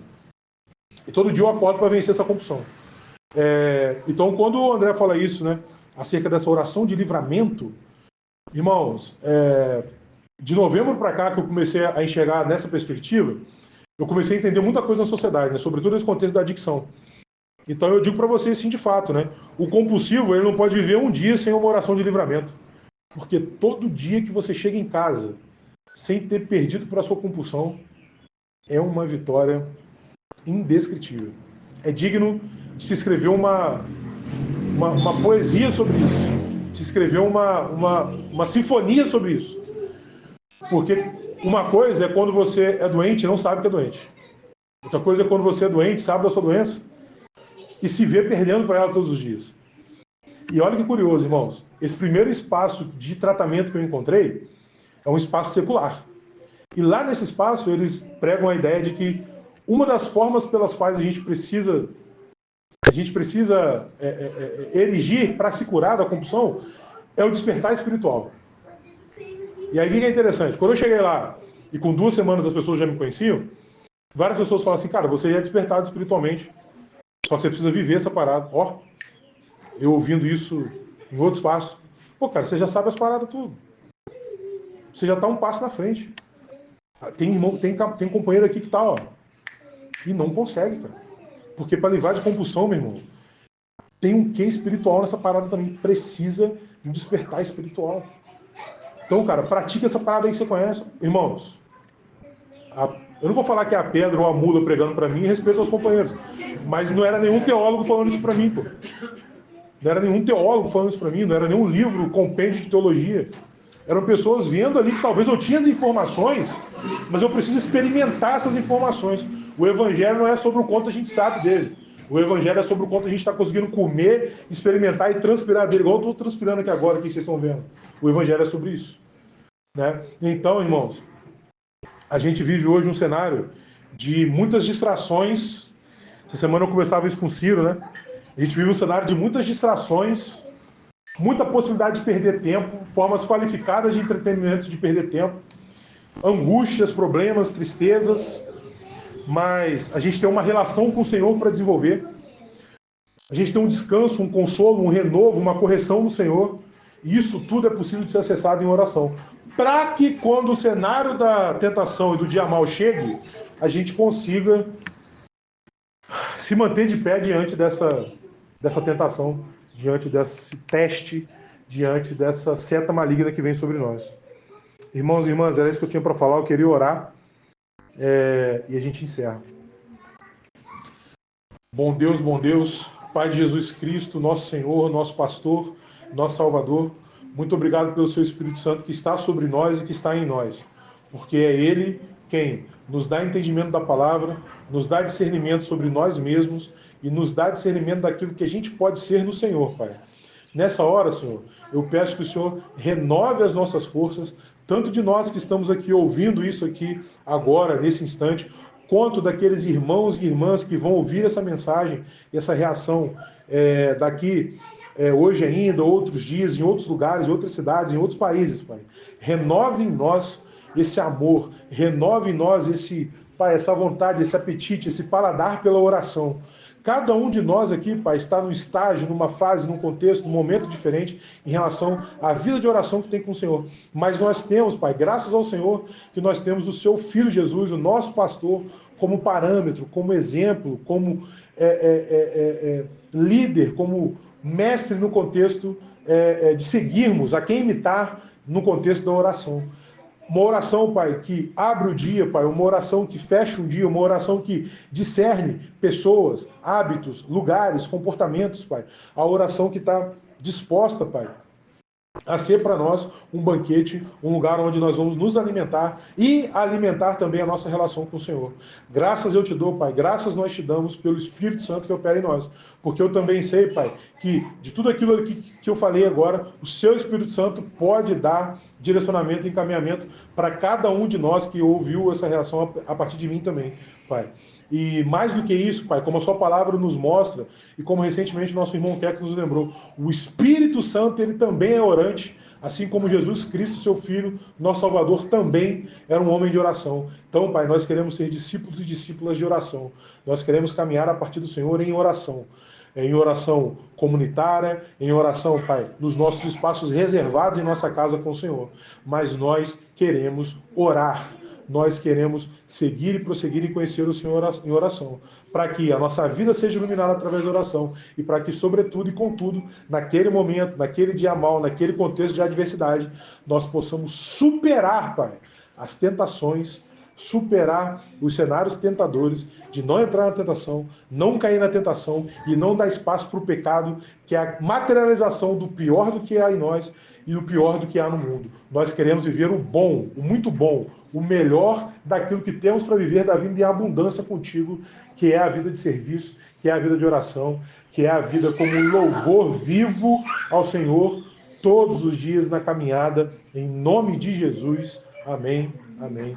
E todo dia eu acordo para vencer essa compulsão. Então, quando o André fala isso, né, acerca dessa oração de livramento, irmãos, de novembro para cá que eu comecei a enxergar nessa perspectiva, eu comecei a entender muita coisa na sociedade, né, sobretudo nesse contexto da adicção. Então eu digo para vocês, sim, de fato, né, o compulsivo ele não pode viver um dia sem uma oração de livramento. Porque todo dia que você chega em casa sem ter perdido para a sua compulsão é uma vitória indescritível. É digno de se escrever uma poesia sobre isso, de se escrever uma sinfonia sobre isso. Porque uma coisa é quando você é doente e não sabe que é doente. Outra coisa é quando você é doente, sabe da sua doença e se vê perdendo para ela todos os dias. E olha que curioso, irmãos. Esse primeiro espaço de tratamento que eu encontrei é um espaço secular. E lá nesse espaço eles pregam a ideia de que uma das formas pelas quais a gente precisa erigir para se curar da compulsão é o despertar espiritual. E aí o que é interessante? Quando eu cheguei lá, e com 2 semanas as pessoas já me conheciam, várias pessoas falam assim, cara, você já é despertado espiritualmente, só que você precisa viver essa parada. Ó, eu ouvindo isso em outro espaço. Pô, cara, você já sabe as paradas tudo. Você já tá um passo na frente. Tem irmão, tem companheiro aqui que tá, ó, e não consegue, cara. Porque para livrar de compulsão, meu irmão, tem um quê espiritual nessa parada também. Precisa de despertar espiritual. Então, cara, pratica essa parada aí que você conhece. Irmãos, eu não vou falar que é a pedra ou a mula pregando para mim, respeito aos companheiros. Mas não era nenhum teólogo falando isso para mim, pô. Não era nenhum teólogo falando isso para mim, não era nenhum livro, compêndio de teologia. Eram pessoas vendo ali que talvez eu tinha as informações, mas eu preciso experimentar essas informações. O evangelho não é sobre o quanto a gente sabe dele. O evangelho é sobre o quanto a gente está conseguindo comer, experimentar e transpirar dele, igual eu estou transpirando aqui agora, que vocês estão vendo. O evangelho é sobre isso. Né? Então, irmãos, a gente vive hoje um cenário de muitas distrações. Essa semana eu conversava isso com o Ciro, né? A gente vive um cenário de muitas distrações, muita possibilidade de perder tempo, formas qualificadas de entretenimento de perder tempo, angústias, problemas, tristezas, mas a gente tem uma relação com o Senhor para desenvolver. A gente tem um descanso, um consolo, um renovo, uma correção no Senhor. E isso tudo é possível de ser acessado em oração. Para que quando o cenário da tentação e do dia mal chegue, a gente consiga se manter de pé diante dessa tentação, diante desse teste, diante dessa seta maligna que vem sobre nós. Irmãos e irmãs, era isso que eu tinha para falar, eu queria orar e a gente encerra. Bom Deus, Pai de Jesus Cristo, nosso Senhor, nosso pastor, nosso Salvador, muito obrigado pelo seu Espírito Santo que está sobre nós e que está em nós, porque é Ele quem nos dá entendimento da palavra, nos dá discernimento sobre nós mesmos e nos dá discernimento daquilo que a gente pode ser no Senhor, Pai. Nessa hora, Senhor, eu peço que o Senhor renove as nossas forças, tanto de nós que estamos aqui ouvindo isso aqui agora, nesse instante, quanto daqueles irmãos e irmãs que vão ouvir essa mensagem, essa reação daqui hoje ainda, outros dias, em outros lugares, em outras cidades, em outros países, Pai. Renove em nós esse amor, renove em nós Pai, essa vontade, esse apetite, esse paladar pela oração. Cada um de nós aqui, Pai, está num estágio, numa fase, num contexto, num momento diferente em relação à vida de oração que tem com o Senhor. Mas nós temos, Pai, graças ao Senhor, que nós temos o Seu Filho Jesus, o nosso pastor, como parâmetro, como exemplo, como líder, como mestre no contexto de seguirmos, a quem imitar no contexto da oração. Uma oração, Pai, que abre o dia, Pai, uma oração que fecha o dia, uma oração que discerne pessoas, hábitos, lugares, comportamentos, Pai. A oração que está disposta, Pai, a ser para nós um banquete, um lugar onde nós vamos nos alimentar e alimentar também a nossa relação com o Senhor. Graças eu te dou, Pai, graças nós te damos pelo Espírito Santo que opera em nós, porque eu também sei, Pai, que de tudo aquilo que eu falei agora, o seu Espírito Santo pode dar direcionamento e encaminhamento para cada um de nós que ouviu essa reação a partir de mim também, Pai. E mais do que isso, Pai, como a sua palavra nos mostra, e como recentemente nosso irmão Keco nos lembrou, o Espírito Santo, ele também é orante, assim como Jesus Cristo, seu Filho, nosso Salvador, também era um homem de oração. Então, Pai, nós queremos ser discípulos e discípulas de oração. Nós queremos caminhar a partir do Senhor em oração comunitária, em oração, Pai, nos nossos espaços reservados em nossa casa com o Senhor. Mas nós queremos orar. Nós queremos seguir e prosseguir e conhecer o Senhor em oração, para que a nossa vida seja iluminada através da oração e para que, sobretudo e contudo, naquele momento, naquele dia mal, naquele contexto de adversidade, nós possamos superar, Pai, as tentações, superar os cenários tentadores, de não entrar na tentação, não cair na tentação e não dar espaço para o pecado, que é a materialização do pior do que há em nós e do pior do que há no mundo. Nós queremos viver o bom, o muito bom, o melhor daquilo que temos para viver da vida em abundância contigo, que é a vida de serviço, que é a vida de oração, que é a vida como um louvor vivo ao Senhor todos os dias na caminhada, em nome de Jesus. Amém, amém.